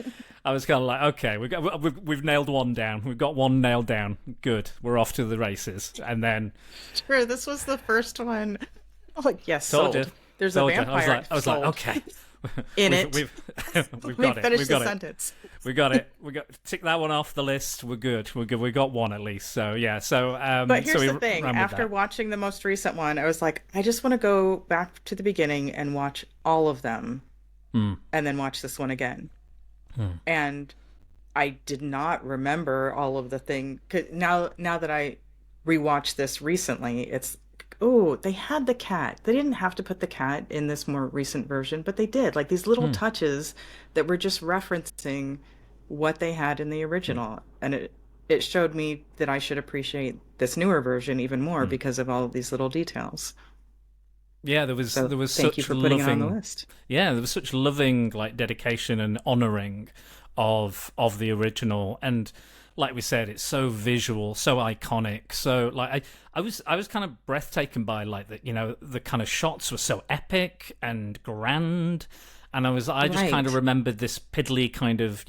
I was kind of like, okay, we've nailed one down. We've got one nailed down. Good. We're off to the races. And then Sure, this was the first one. Oh, like, yes, told sold. you. There's Told a you. vampire. I was like, okay. In it. We've got it. Finished We've got the it. sentence. We got it. Tick that one off the list. We're good. We're good. We got one at least. So yeah. So But here's so we the thing. ran with After that. watching the most recent one, I was like, I just want to go back to the beginning and watch all of them, and then watch this one again. And I did not remember all of the thing. Now that I rewatched this recently, it's they had the cat. They didn't have to put the cat in this more recent version, but they did. Like these little touches that were just referencing what they had in the original, and it showed me that I should appreciate this newer version even more because of all of these little details. Yeah, there was So thank thank such you for putting loving, it on the list. Yeah, there was such loving like dedication and honouring of the original, and like we said, it's so visual, so iconic. So like I was kind of breathtaken by like the kind of shots were so epic and grand, and I just Right. kind of remembered this piddly kind of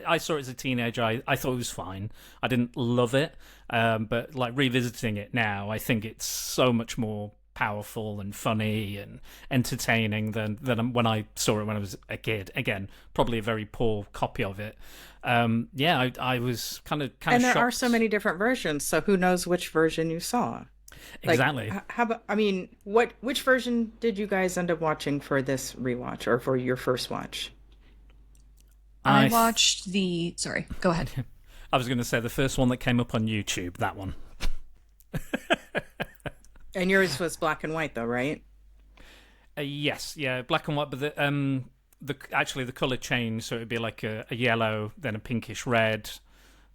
I saw it as a teenager. I thought it was fine. I didn't love it, but like revisiting it now, I think it's so much more powerful and funny and entertaining than when I saw it when I was a kid. Again, probably a very poor copy of it. I was kind of And there are shocked. so many different versions, so who knows which version you saw? Like, Exactly. How about? I mean, which version did you guys end up watching for this rewatch or for your first watch? I watched the. Sorry, go ahead. I was going to say the first one that came up on YouTube. That one. And yours was black and white, though, right? Yes, yeah, black and white, but the color changed, so it'd be like a yellow, then a pinkish red,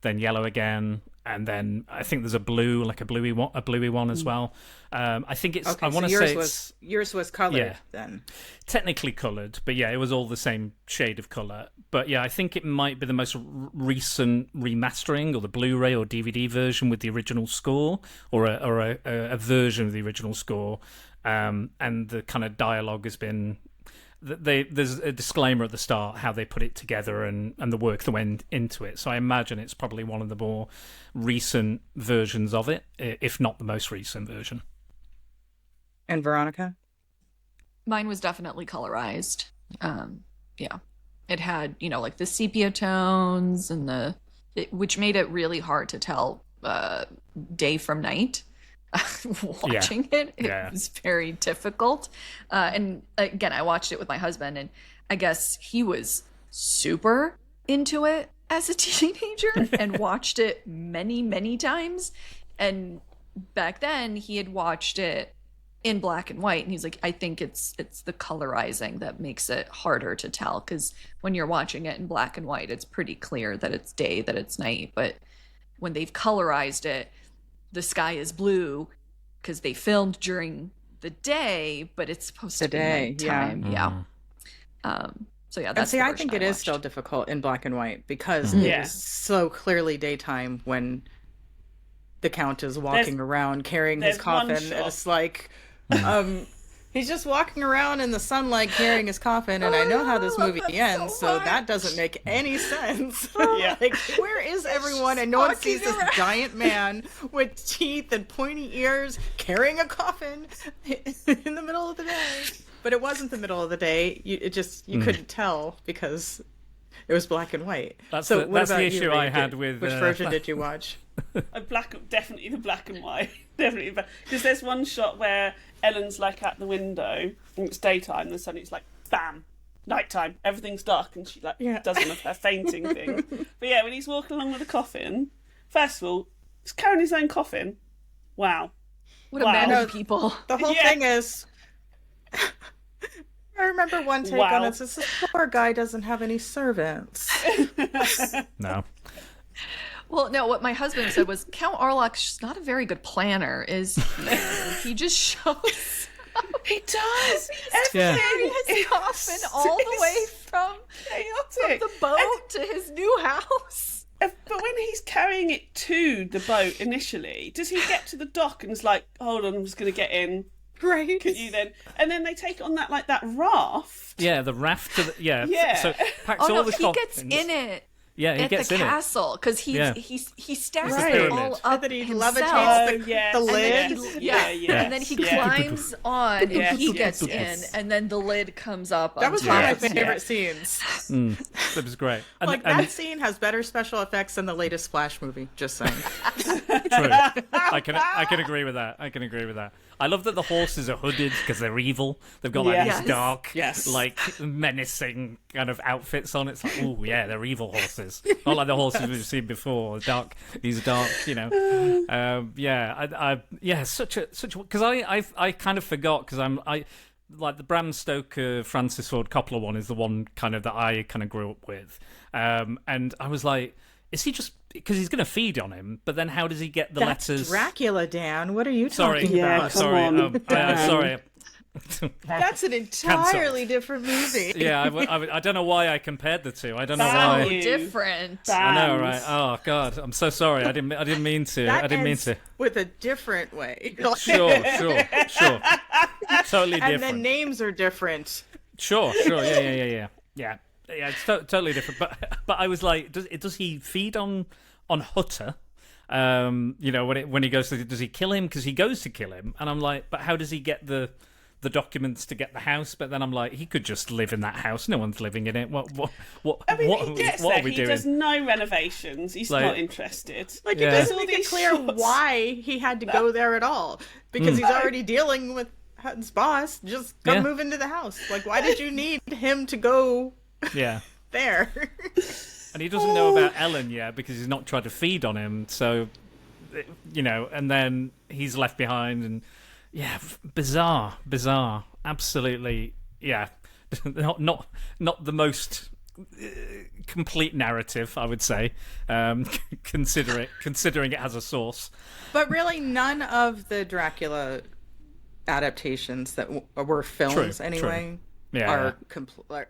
then yellow again, and then I think there's a blue, like a bluey one as well. I think it's. Okay, I want to yours say was yours was colored Yeah. then. technically colored, but yeah, it was all the same shade of color. But yeah, I think it might be the most recent remastering, or the Blu-ray or DVD version with the original score, or a version of the original score. And the kind of dialogue has been. There's a disclaimer at the start how they put it together and the work that went into it. So I imagine it's probably one of the more recent versions of it, if not the most recent version. And Veronica? Mine was definitely colorized. Yeah, it had like the sepia tones and which made it really hard to tell day from night. Watching it was very difficult, and again, I watched it with my husband, and I guess he was super into it as a teenager and watched it many times. And back then he had watched it in black and white, and he's like, I think it's the colorizing that makes it harder to tell, because when you're watching it in black and white, it's pretty clear that it's day, that it's night. But when they've colorized it, the sky is blue because they filmed during the day, but it's supposed to be nighttime. Yeah. So yeah, that's and see, the I version think it is watched. still difficult in black and white because it is so clearly daytime when the Count is walking around carrying his there's one coffin. shot. It's like, he's just walking around in the sunlight carrying his coffin, and I know how this movie ends, so that doesn't make any sense. Yeah. Like, where is everyone? And no one sees this giant man with teeth and pointy ears carrying a coffin in the middle of the day. But it wasn't the middle of the day. You couldn't tell because It was black and white. That's so the, what that's about the you, issue Ria? I had with... Which version did you watch? Definitely the black and white. Definitely. Because there's one shot where Ellen's like at the window and it's daytime and suddenly it's like, bam, nighttime, everything's dark, and she like does one of her fainting thing. But yeah, when he's walking along with a coffin, first of all, he's carrying his own coffin. Wow. What a man of people. The whole thing is... I remember one take on it. This poor guy doesn't have any servants. No. Well, no, what my husband said was Count Orlok's not a very good planner, is he? He just shows up. He does. Carrying his coffin all the way from the boat to his new house. But when he's carrying it to the boat initially, does he get to the dock and is like, hold on, I'm just going to get in? Right. Could you then? And then they take it on that raft. Yeah, the raft. Yeah. Yeah. So packs all the he coffins. gets in it. Yeah, he gets at the in castle because he stacks it all Right. up And then he himself. levitates the And lid. And then he climbs on and Yes, he yes, gets yes. in, and then the lid comes up. That on was top. one of my Yes, favorite yes. scenes. That was great. And, Like, and that scene has better special effects than the latest Flash movie. Just saying. true. I can agree with that. I love that the horses are hooded because they're evil. They've got like Yes. these dark, Yes. like menacing kind of outfits on. It's like, oh yeah, they're evil horses. Not like the horses we've seen before. These dark, such a because I kind of forgot because I like the Bram Stoker Francis Ford Coppola one is the one kind of that I kind of grew up with, and I was like, is he just because he's going to feed on him? But then how does he get the That's letters? Dracula, Dan. What are you Sorry, talking Yeah, about? come sorry, on, Dan. sorry. That's an entirely different movie. Yeah, I don't know why I compared the two. I don't know Thank why. you. Different. I know, right? Oh God, I'm so sorry. I didn't mean to. That I didn't mean ends to. with a different way. Sure. Totally And different. the names are different. Sure. Yeah. It's totally different. But I was like, does he feed on Hutter? When he goes to, does he kill him? Because he goes to kill him, and I'm like, but how does he get the documents to get the house? But then I'm like, he could just live in that house. No one's living in it. What He gets what there. are we He doing? does no renovations. He's Like- not interested. Like, Yeah. it doesn't All make it these clear shots. why he had to go there at all. Because he's already dealing with Hutton's boss. Just come Yeah. move into the house. Like, why did you need him to go Yeah. there? And he doesn't know about Ellen yet because he's not tried to feed on him. So, and then he's left behind, and bizarre, absolutely, yeah, not the most complete narrative, I would say, considering it has a source. But really, none of the Dracula adaptations that were films True, anyway Yeah.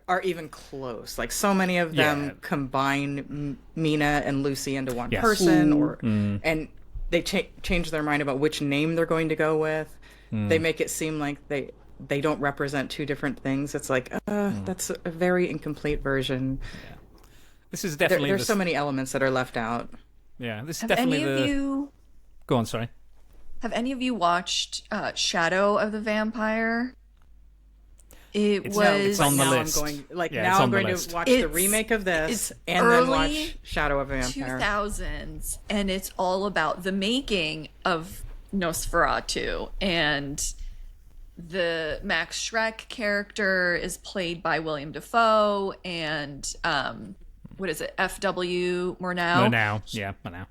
are even close. Like, so many of them Yeah. combine Mina and Lucy into one Yes. person, and they change their mind about which name they're going to go with. They make it seem like they don't represent two different things. It's like, that's a very incomplete version. This is definitely There's so many elements that are left out. Yeah, this is Have definitely any of you Go on, sorry. have any of you watched Shadow of the Vampire? It's on the now list. I'm going, like, Yeah, now it's I'm on the going list. to watch the It's- remake of this it's and then early watch Shadow of a Vampire. 2000s, and it's all about the making of Nosferatu, and the Max Schreck character is played by William Dafoe, and what is it, F.W. Murnau? Now.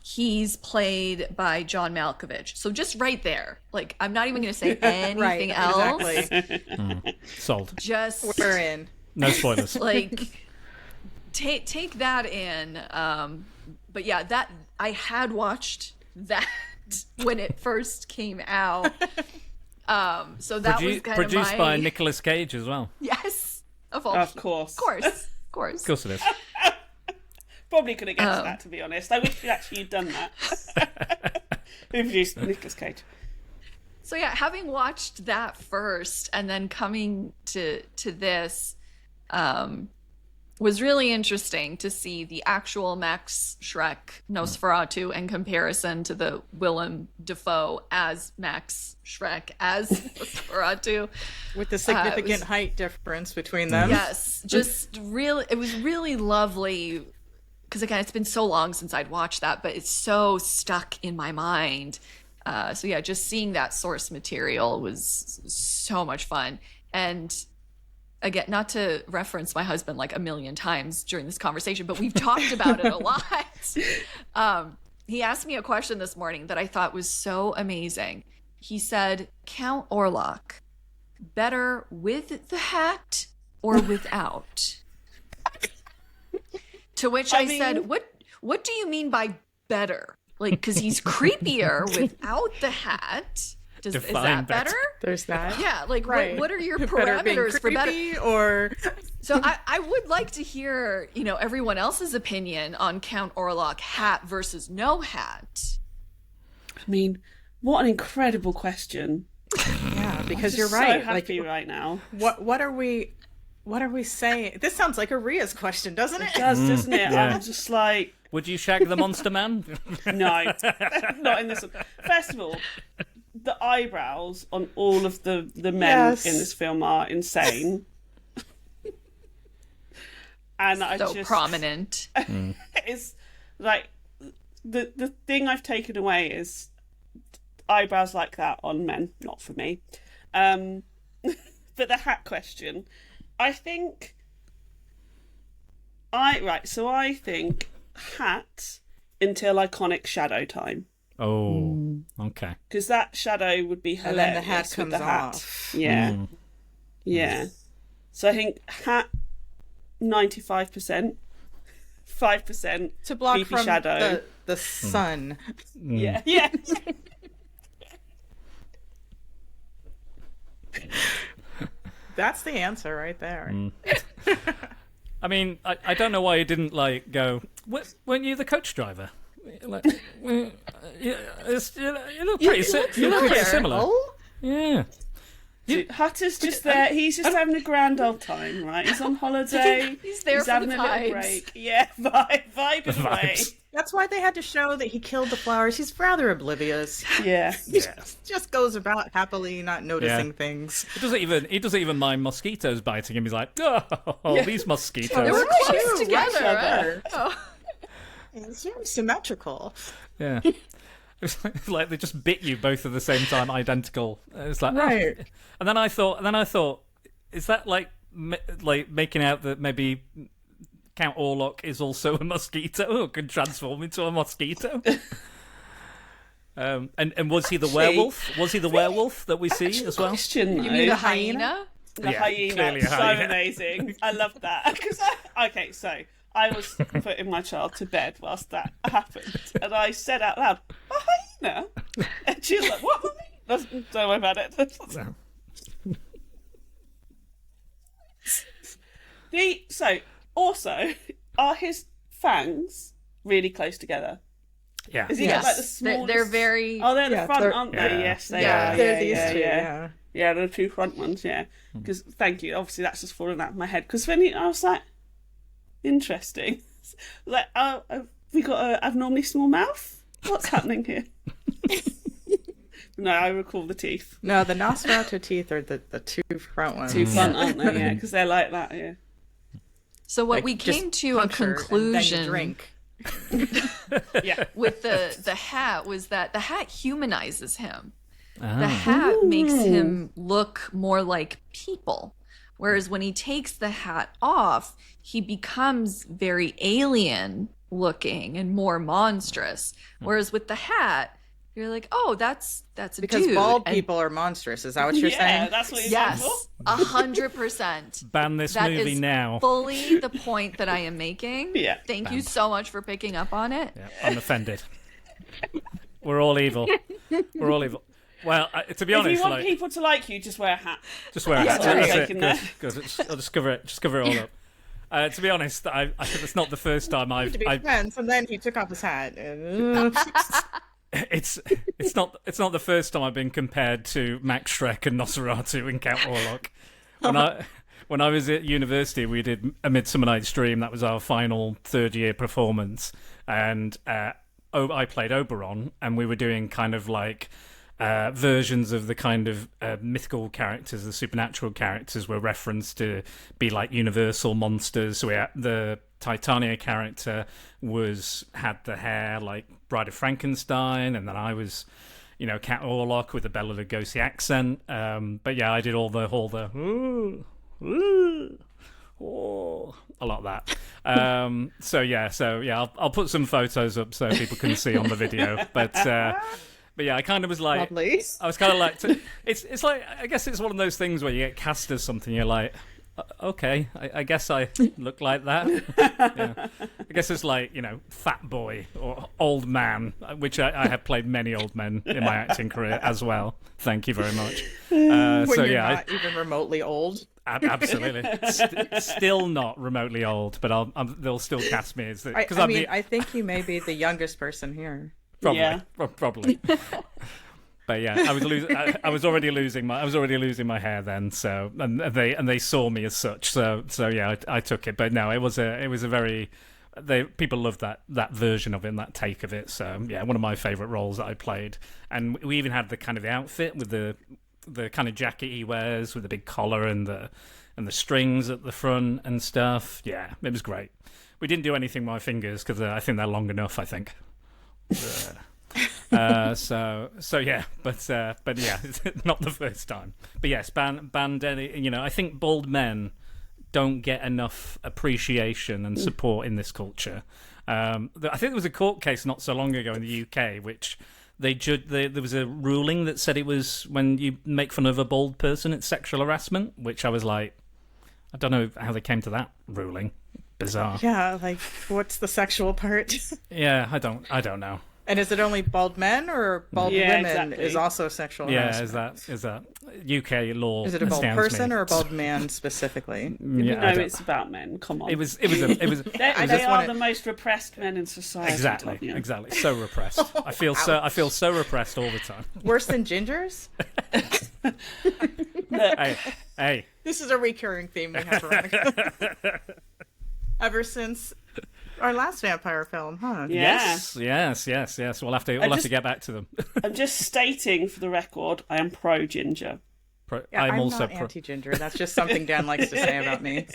He's played by John Malkovich. So just right there, like, I'm not even going to say anything else. Exactly. Sold. Just We're in. No spoilers. like take that in. But yeah, that I had watched that when it first came out. So that was kind Produced of by my Nicolas Cage as well. yes, of all, Of course. of course. Of course it is. Probably could have guessed that, to be honest. I wish you'd done that. Who produced Nicolas Cage? So yeah, having watched that first and then coming to this, was really interesting to see the actual Max Schreck Nosferatu in comparison to the Willem Dafoe as Max Schreck as Nosferatu. With the significant height difference between them. Yes, just really, it was really lovely. Because again, it's been so long since I'd watched that, but it's so stuck in my mind. So yeah, just seeing that source material was so much fun. And again, not to reference my husband like a million times during this conversation, but we've talked about it a lot. He asked me a question this morning that I thought was so amazing. He said, Count Orlok, better with the hat or without? To which I said, what do you mean by better? Like, because he's creepier without the hat. Is that better? There's that. Yeah, like Right. What are your Better being parameters for better? creepy or So I would like to hear, everyone else's opinion on Count Orlok hat versus no hat. I mean, what an incredible question. yeah, because I'm you're just right. So happy right now. What are we saying? This sounds like a Ria's question, doesn't it? It does, doesn't it? Yeah. I'm just like, Would you shag the monster man? no, not in this one. First of all, the eyebrows on all of the men Yes. in this film are insane. And I So just prominent. it's like the thing I've taken away is eyebrows like that on men, not for me. But the hat question, I think I think hat until iconic shadow time. Oh, okay. Because that shadow would be And hilarious then the hat with comes the hat. off. Yeah. Mm. Yeah. So I think hat 95%, 5% To block creepy from shadow. the sun. Yeah. Yeah. That's the answer right there. I mean, I don't know why you didn't go. Weren't you the coach driver? Like, you look pretty similar. Oh? Yeah. Hutter's just there. He's just having a grand old time, right? He's on holiday. He's there for having the a little vibes. break. Yeah, vibing away. Vibes. That's why they had to show that he killed the flowers. He's rather oblivious. Yeah. He just goes about happily not noticing Yeah. things. He doesn't even mind mosquitoes biting him. He's like, oh, these mosquitoes. They were Right, close too, together. right. Oh. It's very symmetrical. Yeah. It's like they just bit you both at the same time, identical. It's like, Right. oh. And then I thought, is that like making out that maybe Count Orlok is also a mosquito or can transform into a mosquito? And was he the werewolf? Was he the werewolf that we see as well? Question, though. You mean the hyena? The Yeah, hyena. clearly a So hyena. amazing. I love that. Okay, so I was putting my child to bed whilst that happened, and I said out loud, "A hyena," and she was like, "What?" Don't worry about it. Also, are his fangs really close together? Yeah. Is he got like the smallest? They're very. Oh, they're the Yeah, front, they're- aren't they? Yeah. Yes, they Yeah. are. They're Yeah, these yeah, two, yeah. yeah. Yeah, the two front ones, yeah. Because thank you. Obviously, that's just fallen out of my head. Because I was like, interesting. Like, we got an abnormally small mouth. What's happening here? No, I recall the teeth. No, the Nosferatu teeth are the two front ones. Two front, aren't they? Yeah, because they're like that. Yeah. So what Like, we just came to a puncture and then you conclusion drink. Yeah. with the hat was that the hat humanizes him. The Ah. hat makes him look more like people. Whereas when he takes the hat off, he becomes very alien looking and more monstrous. Whereas with the hat, you're like, oh, that's a Because dude. bald And people are monstrous. Is that what you're Yeah, saying? that's what he's on for. yes, 100%. Ban this That movie is now. fully the point that I am making. Yeah. Thank you so much for picking up on it. Yeah, I'm offended. We're all evil. We're all evil. Well, to be If honest, you want people to like you, just wear a hat. just wear a hat. Yeah, That's right. it. Taken Good. there. Good. I'll just cover it all up. To be honest, I think it's not the first time To be friends, and then he took off his hat. it's not the first time I've been compared to Max Schreck and Nosferatu and Count Orlok. when I was at university, we did A Midsummer Night's Dream. That was our final third-year performance, and I played Oberon, and we were doing kind of like versions of the kind of mythical characters, the supernatural characters were referenced to be like universal monsters. So the Titania character had the hair like Bride of Frankenstein, and then I was, Cat Orlok with a Bela Lugosi accent. But yeah, I did all the ooh, oh, a lot of that. So yeah, I'll put some photos up so people can see on the video. But yeah, I kind of was like, Lovely. I was kind of like, it's like, I guess it's one of those things where you get cast as something, you're like, okay, I guess I look like that. Yeah. I guess it's like, fat boy or old man, which I have played many old men in my acting career as well. Thank you very much. When you're not even remotely old. Absolutely. Still not remotely old, but they'll still cast me as I think you may be the youngest person here. Probably. But yeah, I was already losing my hair then. So and they saw me as such. So yeah, I took it. But no, it was a very people loved that version of it and that take of it. So yeah, one of my favorite roles that I played. And we even had the kind of the outfit with the kind of jacket he wears with the big collar and the strings at the front and stuff. Yeah, it was great. We didn't do anything with my fingers because I think they're long enough, I think. So yeah, but yeah, not the first time. But yes, I think bald men don't get enough appreciation and support in this culture. I think there was a court case not so long ago in the UK which there was a ruling that said it was when you make fun of a bald person, it's sexual harassment. Which I was like, I don't know how they came to that ruling. Bizarre. Yeah, like what's the sexual part? Yeah, I don't know. And is it only bald men or bald women exactly. is also sexual harassment? Yeah, is that UK law? Is it a bald person or a bald man specifically? Yeah, it's about men. Come on. It was. They are the most repressed men in society. Exactly. So repressed. I feel so repressed all the time. Worse than gingers? Hey. This is a recurring theme we have, Veronica. Ever since our last vampire film, huh? Yeah. Yes. We'll have to get back to them. I'm just stating for the record, I am pro ginger. I'm also not anti-ginger. That's just something Dan likes to say about me.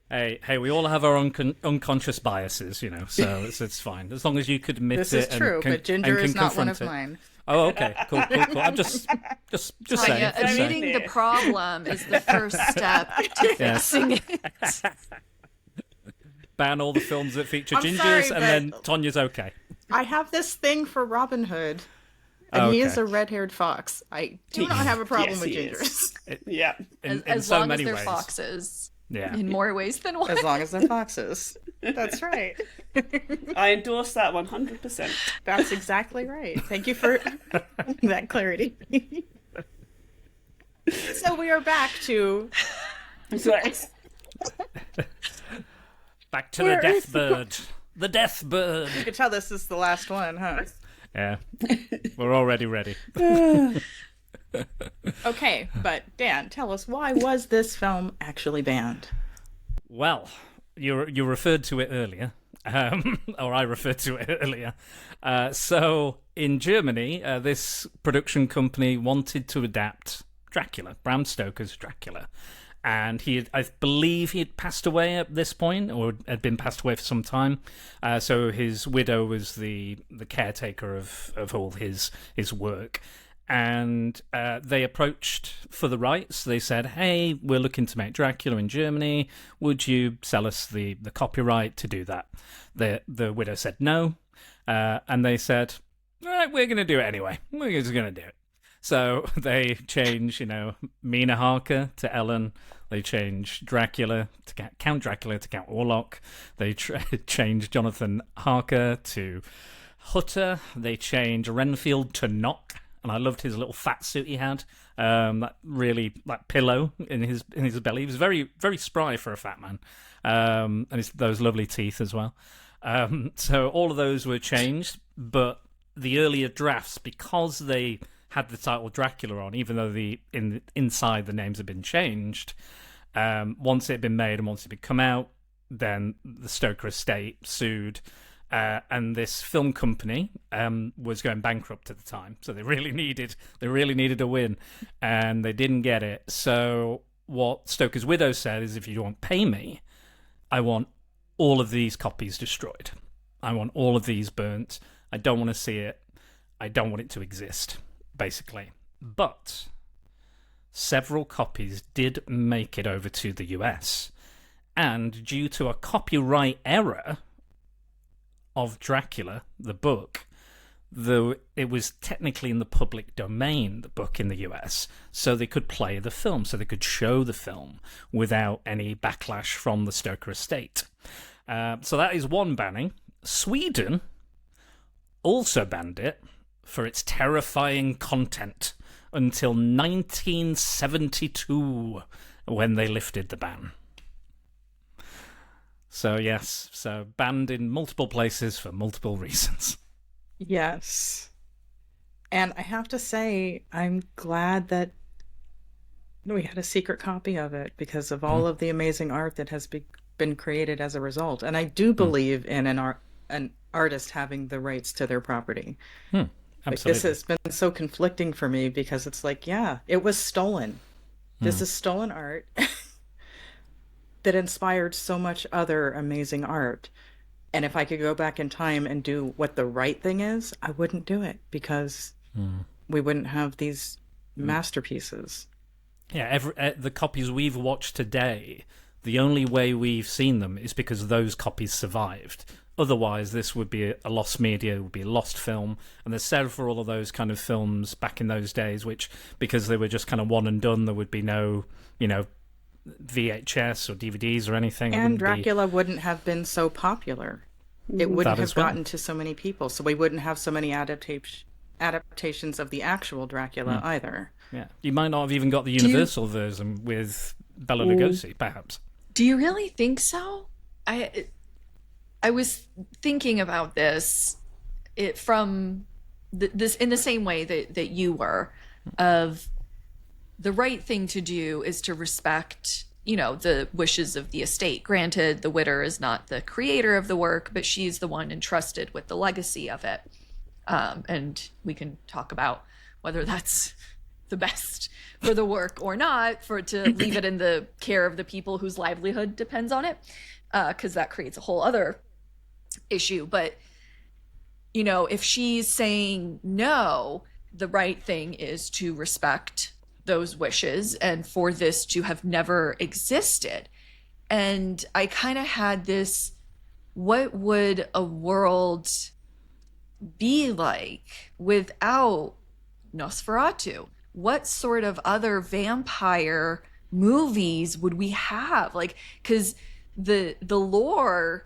Hey, we all have our unconscious biases, so it's fine as long as you could admit it. This is true, but ginger is not one of mine. Oh, okay, cool. I'm just saying. Admitting the problem is the first step to fixing it. Ban all the films that feature gingers, and then Tonya's okay. I have this thing for Robin Hood, and he is a red-haired fox. I do not have a problem with gingers. As long as they're foxes. Yeah. In more ways than one. As long as they're foxes. That's right. I endorse that 100%. That's exactly right. Thank you for that clarity. So we are back to... Back to the deathbird. The deathbird. You can tell this is the last one, huh? Yeah. We're already ready. Okay, but Dan, tell us, why was this film actually banned? Well, you referred to it earlier, or I referred to it earlier. So in Germany, this production company wanted to adapt Dracula, Bram Stoker's Dracula. And I believe he had passed away at this point, or had been passed away for some time. So his widow was the caretaker of all his work. And they approached for the rights. They said, hey, we're looking to make Dracula in Germany. Would you sell us the copyright to do that? The widow said no. And they said, all right, we're going to do it anyway. We're just going to do it. So they changed, Mina Harker to Ellen. They changed Dracula to Count Dracula to Count Orlok. They changed Jonathan Harker to Hutter. They changed Renfield to Knock. And I loved his little fat suit he had. That pillow in his belly. He was very, very spry for a fat man. And those lovely teeth as well. So all of those were changed, but the earlier drafts, because they had the title Dracula on, even though inside the names had been changed. Once it had been made and once it had come out, then the Stoker estate sued, and this film company was going bankrupt at the time, so they really needed a win, and they didn't get it. So what Stoker's widow said is, if you don't pay me, I want all of these copies destroyed. I want all of these burnt. I don't want to see it. I don't want it to exist, basically. But several copies did make it over to the US, and due to a copyright error of Dracula, the book, though it was technically in the public domain, the book in the US, so they could play the film, so they could show the film without any backlash from the Stoker estate. So that is one banning. Sweden also banned it for its terrifying content until 1972, when they lifted the ban. So yes, so banned in multiple places for multiple reasons. Yes. And I have to say, I'm glad that we had a secret copy of it because of all of the amazing art that has been created as a result. And I do believe in an artist having the rights to their property. Absolutely. Like, this has been so conflicting for me because it's like, yeah, it was stolen. This is stolen art that inspired so much other amazing art. And if I could go back in time and do what the right thing is, I wouldn't do it because we wouldn't have these masterpieces. Yeah, the copies we've watched today, the only way we've seen them is because those copies survived. Otherwise, this would be a lost media, it would be a lost film. And there's several of those kind of films back in those days, which, because they were just kind of one and done, there would be no, VHS or DVDs or anything. And Dracula wouldn't have been so popular. It wouldn't have gotten to so many people. So we wouldn't have so many adaptations of the actual Dracula either. Yeah, you might not have even got the Universal version with Bela Lugosi, perhaps. Do you really think so? I was thinking about this from this in the same way that you were, of the right thing to do is to respect, the wishes of the estate. Granted, the widow is not the creator of the work, but she's the one entrusted with the legacy of it. And we can talk about whether that's the best for the work or not, to leave it in the care of the people whose livelihood depends on it, because that creates a whole other issue. But if she's saying no, the right thing is to respect those wishes and for this to have never existed. And I kind of had this, what would a world be like without Nosferatu? What sort of other vampire movies would we have? Like, because the lore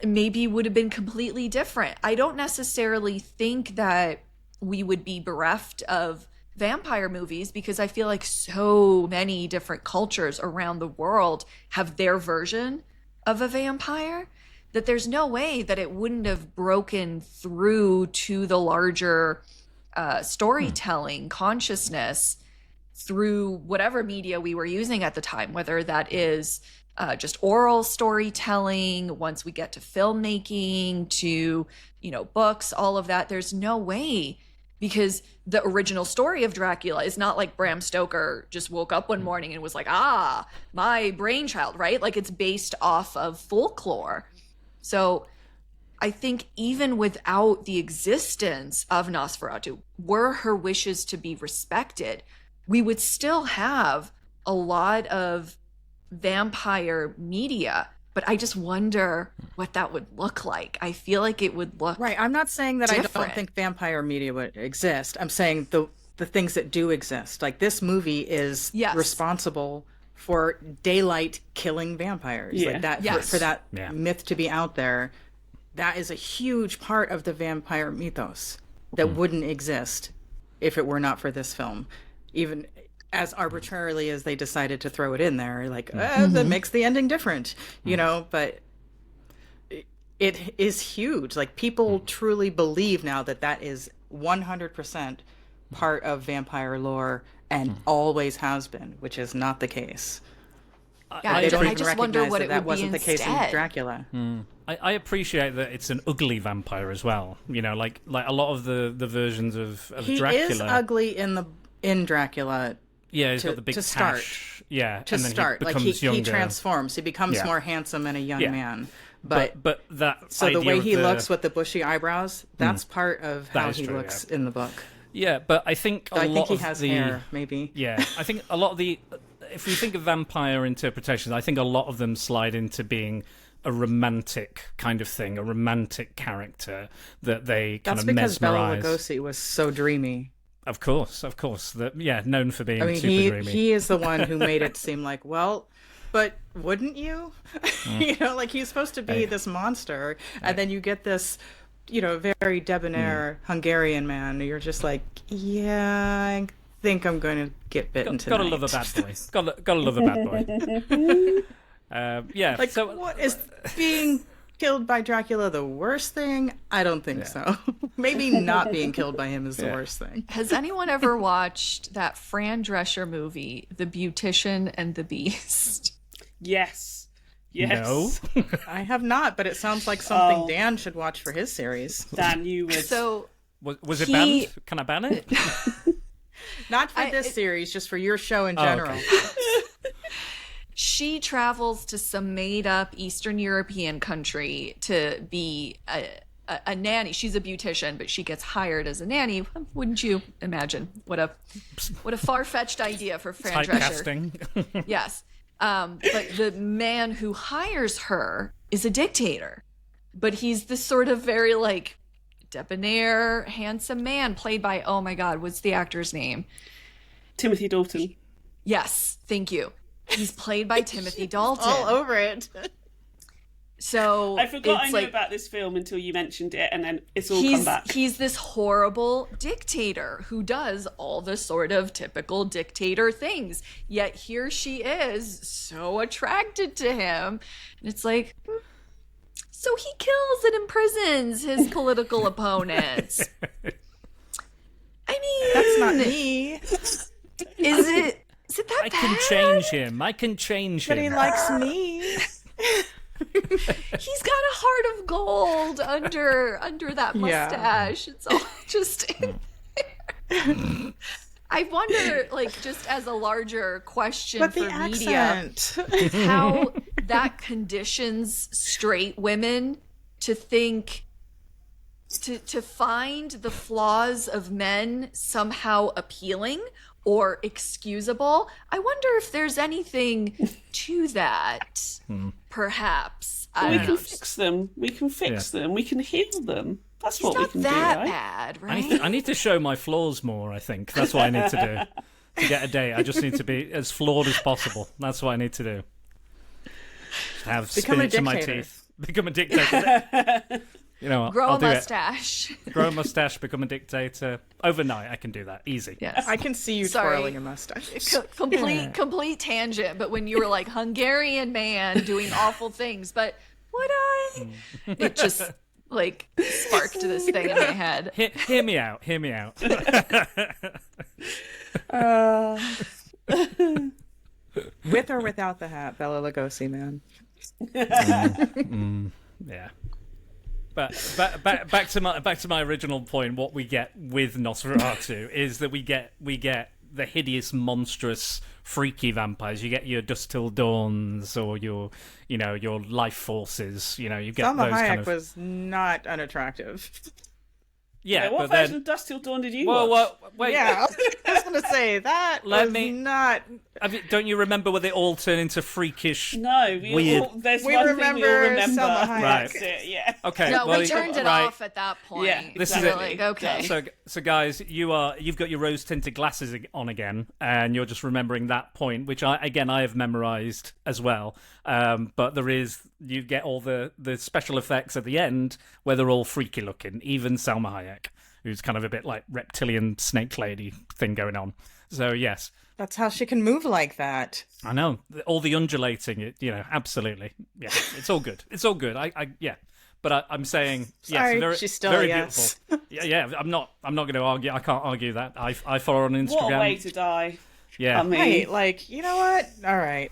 maybe would have been completely different. I don't necessarily think that we would be bereft of vampire movies, because I feel like so many different cultures around the world have their version of a vampire, that there's no way that it wouldn't have broken through to the larger storytelling consciousness through whatever media we were using at the time, whether that is just oral storytelling, once we get to filmmaking, to, books, all of that. There's no way, because the original story of Dracula is not like Bram Stoker just woke up one morning and was like, my brainchild, right? Like, it's based off of folklore. So I think even without the existence of Nosferatu, were her wishes to be respected, we would still have a lot of vampire media. But I just wonder what that would look like. I feel like it would look right. I'm not saying that different. I don't think vampire media would exist. I'm saying the things that do exist. Like, this movie is responsible for daylight killing vampires. Yeah. Like that, for that myth to be out there, that is a huge part of the vampire mythos that wouldn't exist if it were not for this film. Even as arbitrarily as they decided to throw it in there, like, that makes the ending different, but it is huge. Like, people truly believe now that is 100% part of vampire lore and always has been, which is not the case. Yeah, They don't I even just wonder recognize what that it that would wasn't be the case in instead. Dracula. I appreciate that it's an ugly vampire as well. You know, like a lot of the versions of He Dracula. is ugly in Dracula. Yeah, he's to- got the big to start. tash. Yeah, To and then start, he like becomes he younger. transforms. He becomes Yeah. more handsome and a young Yeah. man. but that So the idea way of he looks with the bushy eyebrows, that's part of That how is he true, looks yeah. in the book. Yeah, but I think a I lot think he of has the hair, maybe. Yeah, I think a lot of the if we think of vampire interpretations, I think a lot of them slide into being a romantic kind of thing, a romantic character that they kind That's of because Bela mesmerize. Lugosi was so dreamy. Of course. That known for being I mean, super dreamy. he is the one who made it seem like, well, but wouldn't you? You know, like he's supposed to be this monster, and then you get this, you know, very debonair Hungarian man. And you're just like, yeah, I think I'm going to get bitten tonight. Gotta love a bad boy. Gotta love a bad boy. Yeah. Like, so what is being killed by Dracula the worst thing? I don't think so. Maybe not being killed by him is the worst thing. Has anyone ever watched that Fran Drescher movie, The Beautician and the Beast? Yes. No. I have not, but it sounds like something Dan should watch for his series. Dan, you would. So Was it He- banned? Can I ban it? Not for this series, just for your show in Oh, general. okay. she travels to some made-up Eastern European country to be a nanny. She's a beautician, but she gets hired as a nanny. Wouldn't you imagine? What a far-fetched idea for Fran Drescher. Typecasting. Yes. But the man who hires her is a dictator. But he's this sort of very, like, debonair, handsome man played by, oh my God, what's the actor's name? Timothy Dalton. Yes, thank you. He's played by Timothy Dalton. All over it. So I forgot I it's knew like, about this film until you mentioned it, and then it's all come back. he's this horrible dictator who does all the sort of typical dictator things. Yet here she is, so attracted to him. And it's like, so he kills and imprisons his political opponents. I mean, That's not me. Is it that I bad? can change him. I can change But he him. likes me. He's got a heart of gold under that Yeah. mustache. It's all just in there. I wonder, like, just as a larger question But for the media, accent. how that conditions straight women to think to find the flaws of men somehow appealing or excusable. I wonder if there's anything to that. Perhaps. I We don't can know. fix them. We can fix them. We can heal them. That's It's what we not can that do, right? bad, I right? need to show my flaws more, I think. That's what I need to do. To get a date, I just need to be as flawed as possible. That's what I need to do. Have Become a spinach in my dictator. teeth. Become a dictator. You know what? Grow I'll a do mustache. it. Grow a mustache, become a dictator. Overnight, I can do that. Easy. Yes. I can see you Sorry. twirling a mustache. Complete tangent, but when you were like Hungarian man doing awful things, but would I? It just like sparked this thing in my head. Hear me out. Hear me out. With or without the hat, Bela Lugosi, man. Yeah. But back to my original point. What we get with Nosferatu is that we get the hideous, monstrous, freaky vampires. You get your Dusk Till Dawns or your life forces. You get Salma those Hayek kind of was not unattractive. yeah. What But version then, of Dust Till Dawn did you well, watch? wait. Yeah, I was going to say that Let was me- not. Don't you remember where they all turn into freakish? No, Weird. there's We one thing we all remember remember. Salma Hayek. Right. That's it, yeah. Okay. No, well, we turned it right. off at that point. Yeah, This is We were it. like, okay. So guys, you've got your rose tinted glasses on again, and you're just remembering that point, which I have memorized as well. But you get all the special effects at the end where they're all freaky looking, even Salma Hayek, who's kind of a bit like reptilian snake lady thing going on. So yes, That's how she can move like that. I know all the undulating. Absolutely, yeah, it's all good. It's all good. Yeah. But I'm saying Sorry, yes, very, she's still very a yes. beautiful. Yeah, I'm not going to argue. I can't argue that. I follow her on Instagram. What a way to die. Yeah, I mean, Right, like, you know what? All right.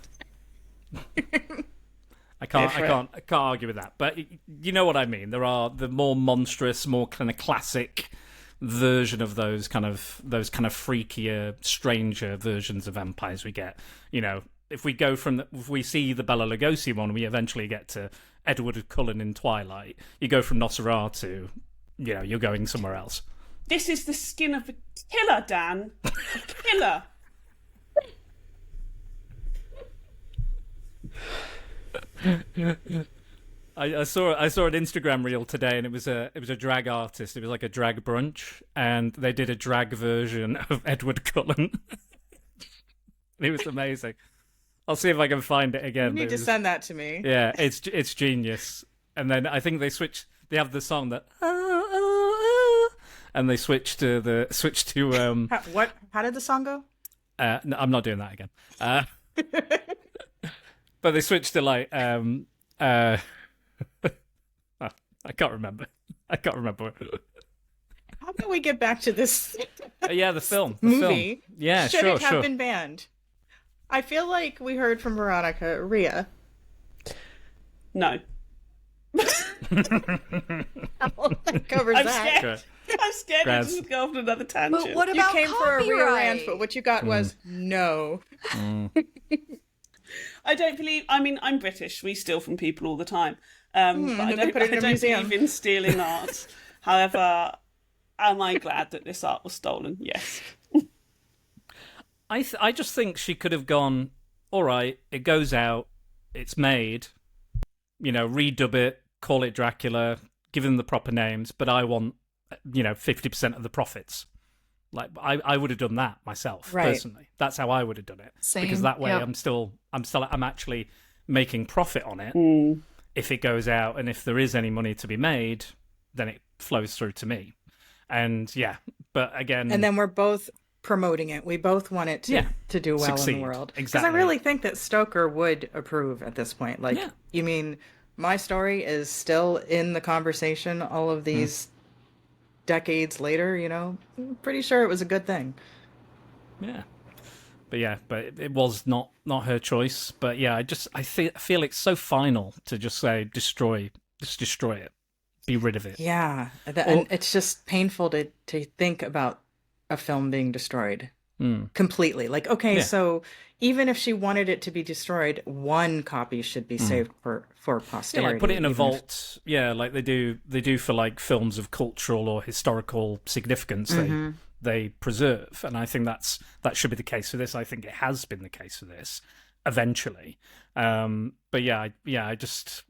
I can't argue with that. But you know what I mean. There are the more monstrous, more kind of classic version of those kind of freakier, stranger versions of vampires we get. You know, if we see the Bela Lugosi one, we eventually get to Edward Cullen in Twilight. You go from Nosferatu, you know, you're going somewhere else. this is the skin of a killer, Dan. A killer. I saw an Instagram reel today, and it was a drag artist. It was like a drag brunch, and they did a drag version of Edward Cullen. It was amazing. I'll see if I can find it again. You need to send that to me. Yeah, it's genius. And then I think they have the song that and they switch to How did the song go? no, I'm not doing that again. But they switched to like I can't remember. How about we get back to this Yeah, the film. movie? Yeah, Should sure, it have sure. been banned? I feel like we heard from Veronica. Ria. No. That covers I'm that. scared. I'm scared Graz. this would go off on another tangent. But what You about came for a Ria copyright? Rand, but what you got was no. I don't believe. I mean, I'm British. We steal from people all the time. But I they don't, put it in I a don't museum. believe in stealing art. However, am I glad that this art was stolen? Yes. I just think she could have gone, all right, it goes out, it's made, you know, redub it, call it Dracula, give them the proper names, but I want, 50% of the profits. Like, I would have done that myself, Right. personally. That's how I would have done it. Same, Because that way yep. I'm actually making profit on it if it goes out, and if there is any money to be made, then it flows through to me. And yeah, but again... And then we're both promoting it. We both want it to do well in Succeed. the world. Because Exactly. I really think that Stoker would approve at this point. Like, Yeah. you mean my story is still in the conversation all of these decades later, I'm pretty sure it was a good thing. Yeah. But it was not her choice. But yeah, I feel it's so final to just say destroy it, be rid of it. Yeah. And it's just painful to think about a film being destroyed completely. Like, okay, Yeah. so even if she wanted it to be destroyed, one copy should be saved for Yeah, posterity. like put it in a even if- vault. Yeah, like they do for like films of cultural or historical significance. They preserve, and I think that should be the case for this. I think it has been the case for this eventually. But yeah, it just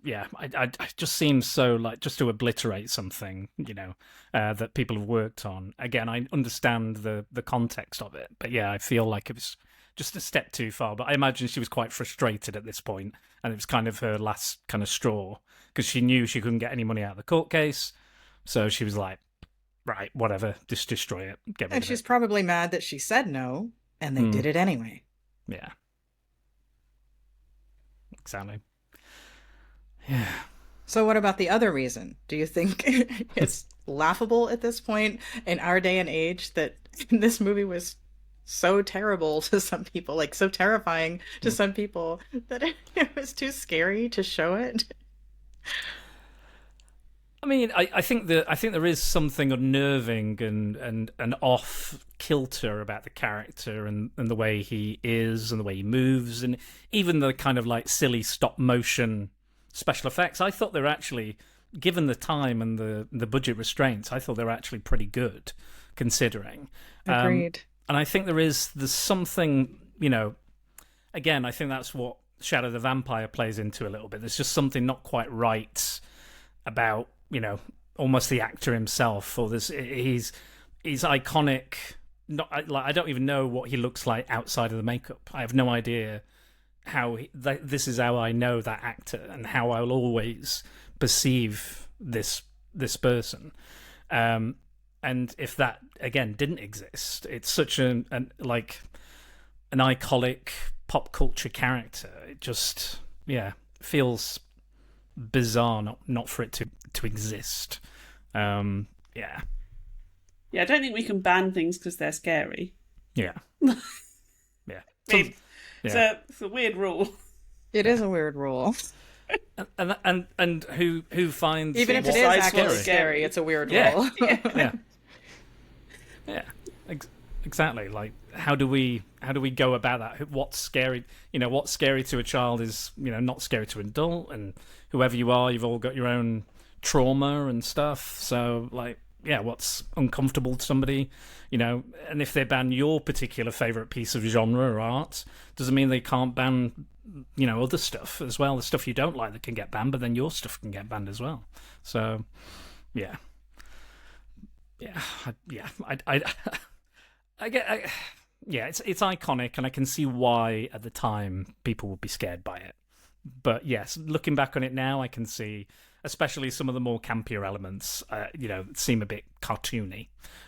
seems so like just to obliterate something, that people have worked on. Again, I understand the context of it, but yeah, I feel like it was just a step too far. But I imagine she was quite frustrated at this point, and it was kind of her last kind of straw because she knew she couldn't get any money out of the court case, so she was like, right, whatever, just destroy it, get rid And of she's it. probably mad that she said no, and they did it anyway. Yeah. Exactly. Yeah. So what about the other reason? Do you think it's laughable at this point in our day and age that this movie was so terrible to some people, like so terrifying to some people, that it was too scary to show it? I mean, I think there is something unnerving and off kilter about the character and the way he is and the way he moves, and even the kind of like silly stop motion special effects. I thought they were actually, given the time and the budget restraints, I thought they were actually pretty good considering. Agreed. And I think there's something, again, I think that's what Shadow the Vampire plays into a little bit. There's just something not quite right about, almost the actor himself, or he's iconic. I don't even know what he looks like outside of the makeup. I have no idea how this is how I know that actor and how I'll always perceive this person. And if that again didn't exist, it's such an iconic pop culture character. It just feels bizarre not for it to exist. Yeah. Yeah, I don't think we can ban things because they're scary. Yeah. Yeah. It's a weird rule. It is a weird rule. And who finds Even if it what is size actually was scary, it's a weird Yeah. rule. Yeah. Exactly. Like, how do we go about that? What's scary? What's scary to a child is not scary to an adult, and whoever you are, you've all got your own trauma and stuff. So, like, yeah, what's uncomfortable to somebody, and if they ban your particular favorite piece of genre or art, doesn't mean they can't ban, other stuff as well. The stuff you don't like that can get banned, but then your stuff can get banned as well. So, yeah. It's iconic, and I can see why at the time people would be scared by it. But yes, looking back on it now, I can see, especially some of the more campier elements, seem a bit cartoony.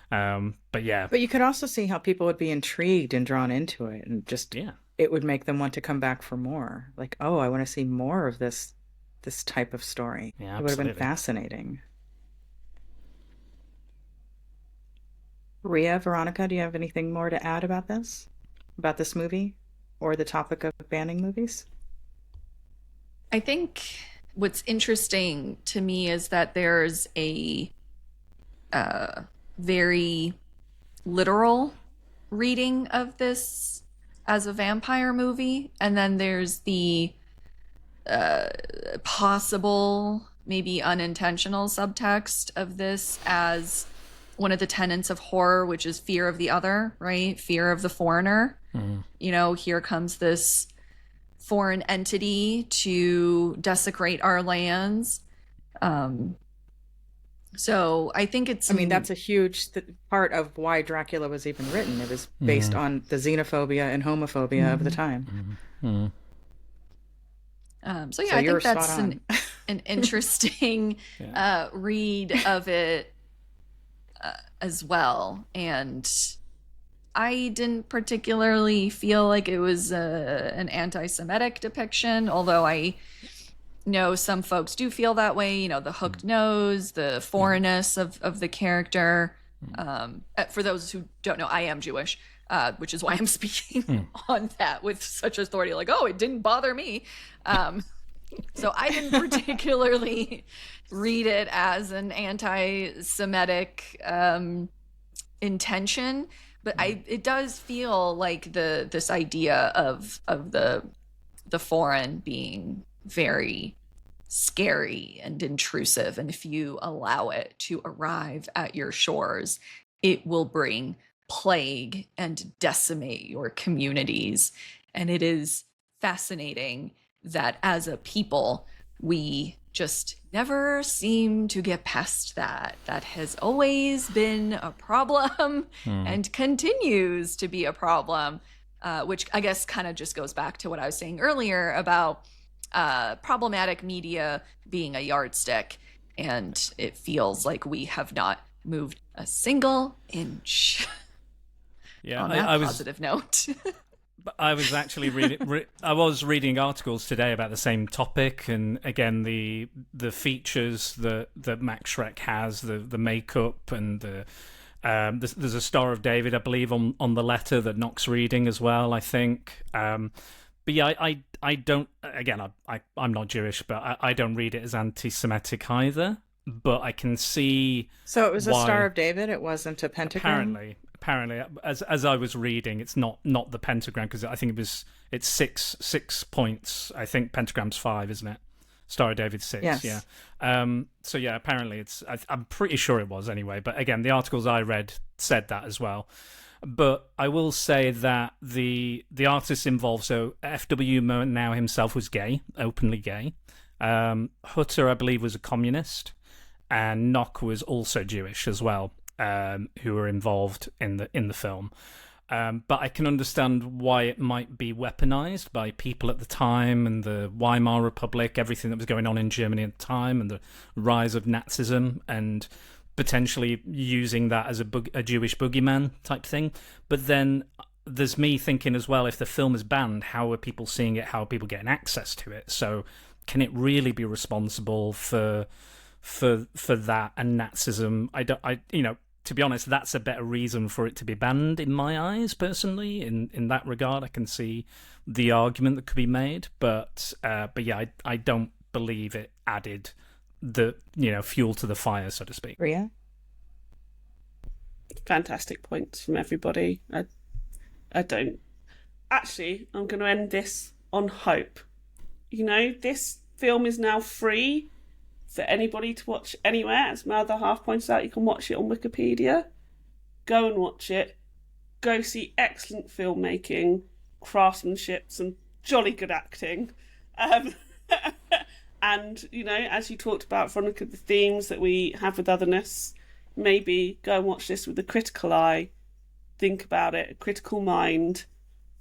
But yeah. But you could also see how people would be intrigued and drawn into it, and just it would make them want to come back for more. Like, oh, I want to see more of this type of story. Yeah, it would have been absolutely. fascinating. Ria, Veronica, do you have anything more to add about this movie, or the topic of banning movies? I think what's interesting to me is that there's a very literal reading of this as a vampire movie, and then there's the possible, maybe unintentional subtext of this as one of the tenets of horror, which is fear of the other, right? Fear of the foreigner. Mm-hmm. Here comes this foreign entity to desecrate our lands. So I think that's a huge part of why Dracula was even written. It was based on the xenophobia and homophobia of the time. Mm-hmm. I think that's an interesting read of it as well. And I didn't particularly feel like it was an anti-Semitic depiction, although I know some folks do feel that way. The hooked nose, the foreignness of the character. For those who don't know, I am Jewish, which is why I'm speaking on that with such authority. Like, oh, it didn't bother me. So I didn't particularly read it as an anti-Semitic intention, but it does feel like this idea of the foreign being very scary and intrusive, and if you allow it to arrive at your shores, it will bring plague and decimate your communities. And it is fascinating that as a people, we just never seem to get past that. That has always been a problem and continues to be a problem, which I guess kind of just goes back to what I was saying earlier about problematic media being a yardstick. And it feels like we have not moved a single inch. Yeah, on that positive note. I was actually reading articles today about the same topic, and again the features that Max Schreck has, the makeup, and there's a Star of David, I believe, on the letter that Knox reading as well, I think. But yeah, I don't. Again, I'm not Jewish, but I don't read it as anti-Semitic either. But I can see. So it was a Star of David. It wasn't a pentagram. Apparently, as I was reading, it's not the pentagram, because I think it's six points. I think pentagram's 5, isn't it? Star of David 6. Yes. Yeah. So yeah, apparently I'm pretty sure it was anyway. But again, the articles I read said that as well. But I will say that the artists involved. So F.W. now himself was gay, openly gay. Hutter, I believe, was a communist, and Nock was also Jewish as well. Who were involved in the film, but I can understand why it might be weaponized by people at the time, and the Weimar Republic, everything that was going on in Germany at the time, and the rise of Nazism, and potentially using that as a Jewish boogeyman type thing. But then there's me thinking as well, if the film is banned, how are people seeing it? How are people getting access to it? So can it really be responsible for that and Nazism? To be honest, that's a better reason for it to be banned in my eyes, personally. In that regard, I can see the argument that could be made, but yeah, I don't believe it added the fuel to the fire, so to speak. Ria? Fantastic points from everybody. I don't. Actually, I'm going to end this on hope. This film is now free for anybody to watch anywhere. As my other half points out, you can watch it on Wikipedia. Go and watch it. Go see excellent filmmaking, craftsmanship, some jolly good acting. And, as you talked about, Veronica, the themes that we have with otherness, maybe go and watch this with a critical eye, think about it, a critical mind,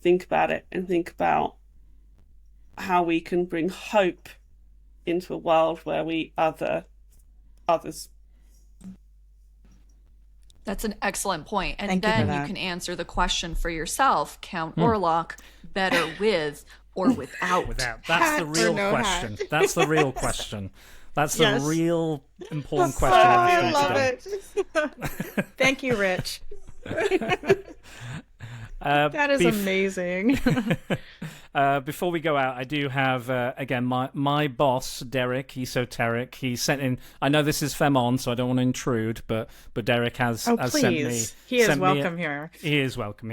think about it, and think about how we can bring hope into a world where we other others. That's an excellent point. And Thank you then for you that. can answer the question for yourself. Count Orlok better with or without? That's Hat the or real no question. hat? That's the real question. That's Yes. the real important Oh, question. I of love today. it. Thank you, Rich. That is amazing. Before we go out, I do have, again, my boss, Derek, Esoteric, he sent in, I know this is Femme on, so I don't want to intrude, but Derek has sent me... Please. He is welcome here. He is welcome.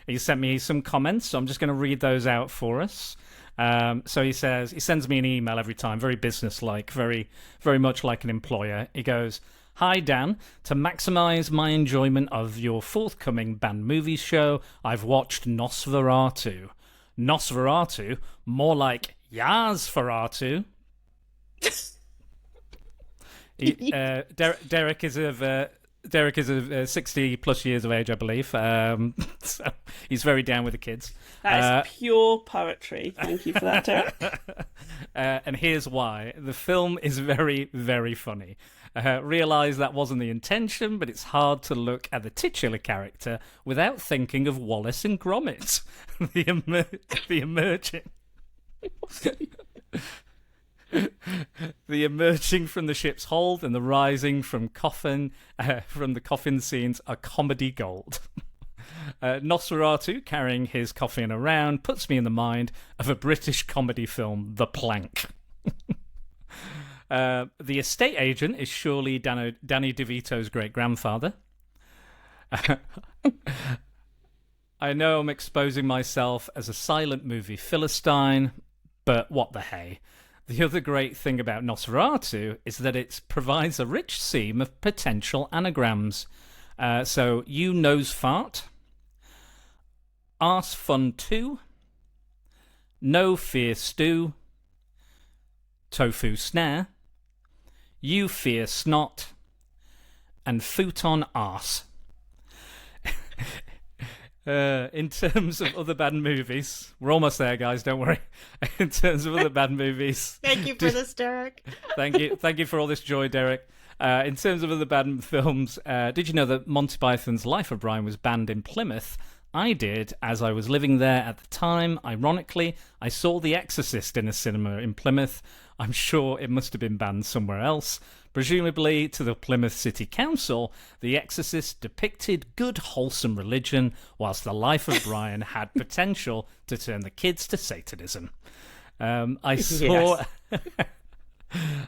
He sent me some comments, so I'm just going to read those out for us. So he sends me an email every time, very businesslike, very, very much like an employer. He goes, "Hi Dan, to maximise my enjoyment of your forthcoming banned movies show, I've watched Nosferatu. Nosferatu, more like Yazferatu." Derek is of 60 plus years of age, I believe. So he's very down with the kids. That is pure poetry. Thank you for that, Derek. And here's why. The film is very, very funny. Realise that wasn't the intention, but it's hard to look at the titular character without thinking of Wallace and Gromit. the emerging from the ship's hold and the rising from the coffin scenes are comedy gold. Nosferatu carrying his coffin around puts me in the mind of a British comedy film, The Plank. The estate agent is surely Danny DeVito's great-grandfather. I know I'm exposing myself as a silent movie Philistine, but what the hey. The other great thing about Nosferatu is that it provides a rich seam of potential anagrams. So, you nose fart, arse fun too, no fear stew, tofu snare, you fear snot, and futon arse. In terms of other bad movies, we're almost there, guys. Don't worry. In terms of other bad movies, Thank you for this, Derek. thank you for all this joy, Derek. In terms of other bad films, did you know that Monty Python's Life of Brian was banned in Plymouth? I did, as I was living there at the time. Ironically, I saw The Exorcist in a cinema in Plymouth. I'm sure it must have been banned somewhere else. Presumably to the Plymouth City Council, The Exorcist depicted good, wholesome religion, whilst The Life of Brian had potential to turn the kids to Satanism. I saw... Yes.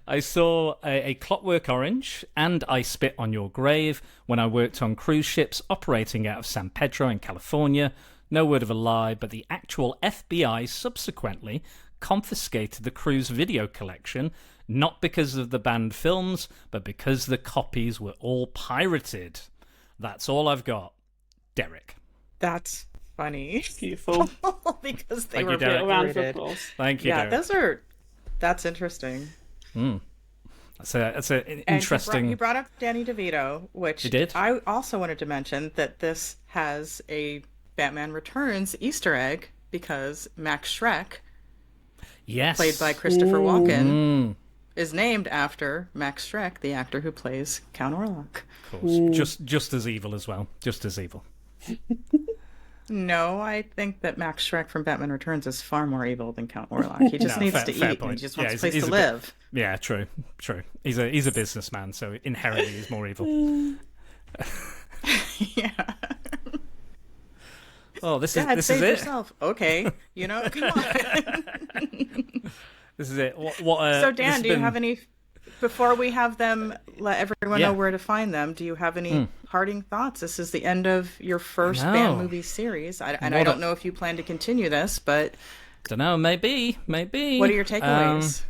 I saw a Clockwork Orange and I Spit on Your Grave when I worked on cruise ships operating out of San Pedro in California. No word of a lie, but the actual FBI subsequently confiscated the cruise video collection, not because of the banned films, but because the copies were all pirated. That's all I've got. Derek. That's funny. Beautiful. Because they Thank were you, Derek. A round of pirated. applause. Thank you, Yeah, Derek. that's interesting. That's an And interesting... you brought up Danny DeVito, which You did? I also wanted to mention that this has a Batman Returns Easter egg because Max Schreck, Yes. played by Christopher Walken, is named after Max Schreck, the actor who plays Count Orlok. Of course. Just as evil as well. Just as evil. No, I think that Max Schreck from Batman Returns is far more evil than Count Orlok. He just No, needs fair to eat. And point. he just wants Yeah, a place he's to a bit- live. Yeah, true. He's a businessman, so inherently he's more evil. Yeah. Oh, this Dad, is save it. yourself. Okay. Come on. This is it. What? So, this Dan, has do you been- have any, before we have them let everyone Yeah. know where to find them, do you have any parting thoughts? This is the end of your first No. band movie series. I don't know if you plan to continue this, but Don't know. Maybe. what are your takeaways?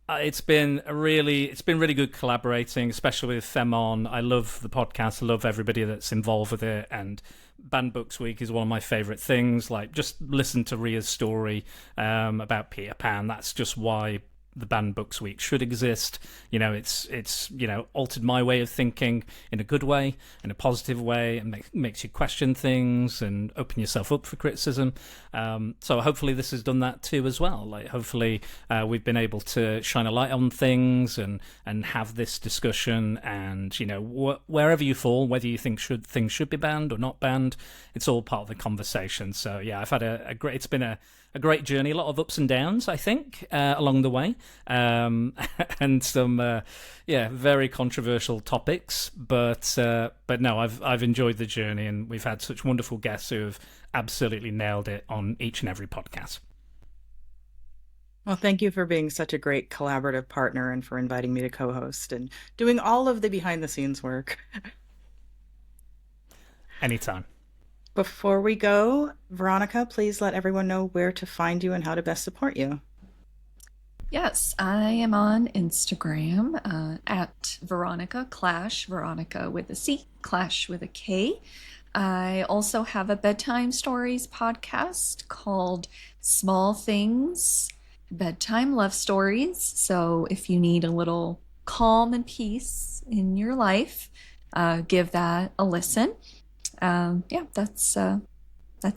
It's been really good collaborating, especially with Femme on. I love the podcast. I love everybody that's involved with it. And Banned Books Week is one of my favourite things. Like, just listen to Ria's story about Peter Pan. That's just why the Banned Books Week should exist. It's altered my way of thinking in a good way, in a positive way, and makes you question things and open yourself up for criticism. So hopefully this has done that too as well. Like, hopefully we've been able to shine a light on things and have this discussion. And wherever you fall, whether you think things should be banned or not banned, it's all part of the conversation. So yeah, I've had a great. It's been a great journey, a lot of ups and downs, I think, along the way, and some, very controversial topics. But no, I've enjoyed the journey, and we've had such wonderful guests who have absolutely nailed it on each and every podcast. Well, thank you for being such a great collaborative partner and for inviting me to co-host and doing all of the behind-the-scenes work. Anytime. Before we go, Veronica, please let everyone know where to find you and how to best support you. Yes, I am on Instagram at Veronica, Klash, Veronica with a C, Klash with a K. I also have a bedtime stories podcast called Small Things, Bedtime Love Stories. So if you need a little calm and peace in your life, give that a listen. That's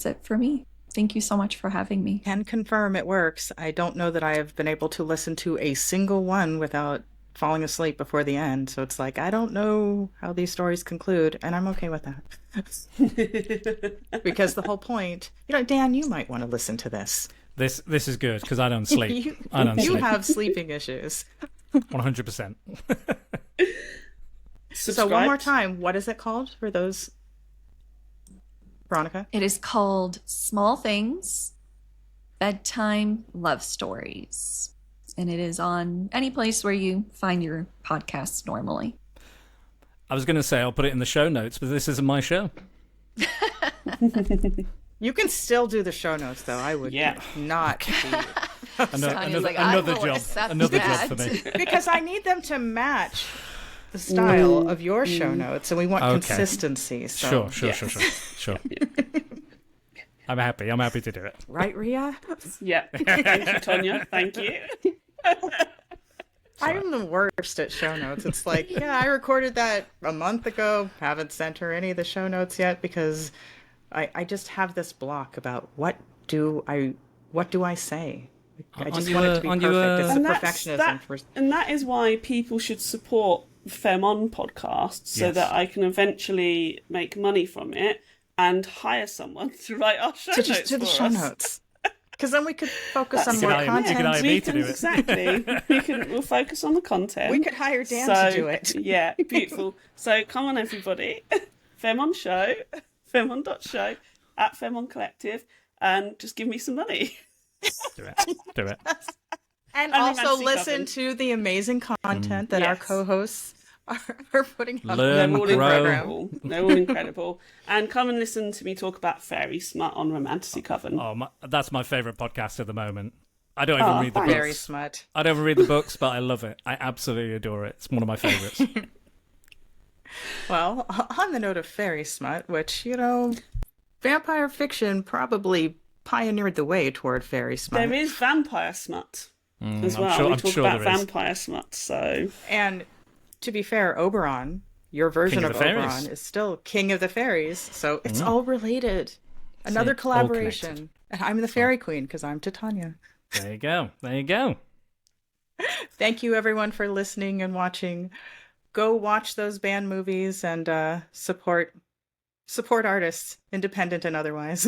it for me. Thank you so much for having me. Can confirm it works. I don't know that I have been able to listen to a single one without falling asleep before the end. So it's like, I don't know how these stories conclude, and I'm okay with that. Because the whole point, Dan, you might want to listen to this. This is good because I don't sleep. I don't You sleep. have sleeping issues. 100%. So one more time, what is it called for those? Veronica? It is called Small Things, Bedtime Love Stories. And it is on any place where you find your podcasts normally. I was going to say I'll put it in the show notes, but this isn't my show. You can still do the show notes, though. I would not be. Tanya's like, I will job. accept Another that. job for me. Because I need them to match the style of your show notes, and we want consistency. So. Sure. I'm happy to do it. Right, Ria? Yeah. Thank you, Tonya. Thank you. I'm the worst at show notes. It's like, yeah, I recorded that a month ago. Haven't sent her any of the show notes yet because I just have this block about what do I say? I just want it to be perfect. It's the perfectionism. And that is why people should support Femme On podcast so that I can eventually make money from it and hire someone to write our show notes just do the for show us. notes. Because then we could focus on You more can hire- you can content. hire me to do it. Exactly. We'll focus on the content. We could hire Dan to do it. Yeah, beautiful. So come on, everybody. Femme On Show, femon.show, at Femme On Collective, and just give me some money. Do it. And Only also Nancy listen Coven. to the amazing content that our Yes. co-hosts are putting out. Learn, They're all grow. incredible. They're all incredible. And come and listen to me talk about fairy smut on Romantasy Coven. That's my favourite podcast at the moment. I don't even read the Very books. smart. I don't read the books, but I love it. I absolutely adore it. It's one of my favourites. Well, on the note of fairy smut, which, vampire fiction probably pioneered the way toward fairy smut. There is vampire smut as well. I'm We talk sure about there is. vampire smut, so... And to be fair, Oberon, your version King of of the fairies. Oberon, is still king of the fairies, so it's all related. Another all collaboration. And I'm the fairy queen because I'm Titania. There you go. Thank you, everyone, for listening and watching. Go watch those band movies and support Support artists, independent and otherwise.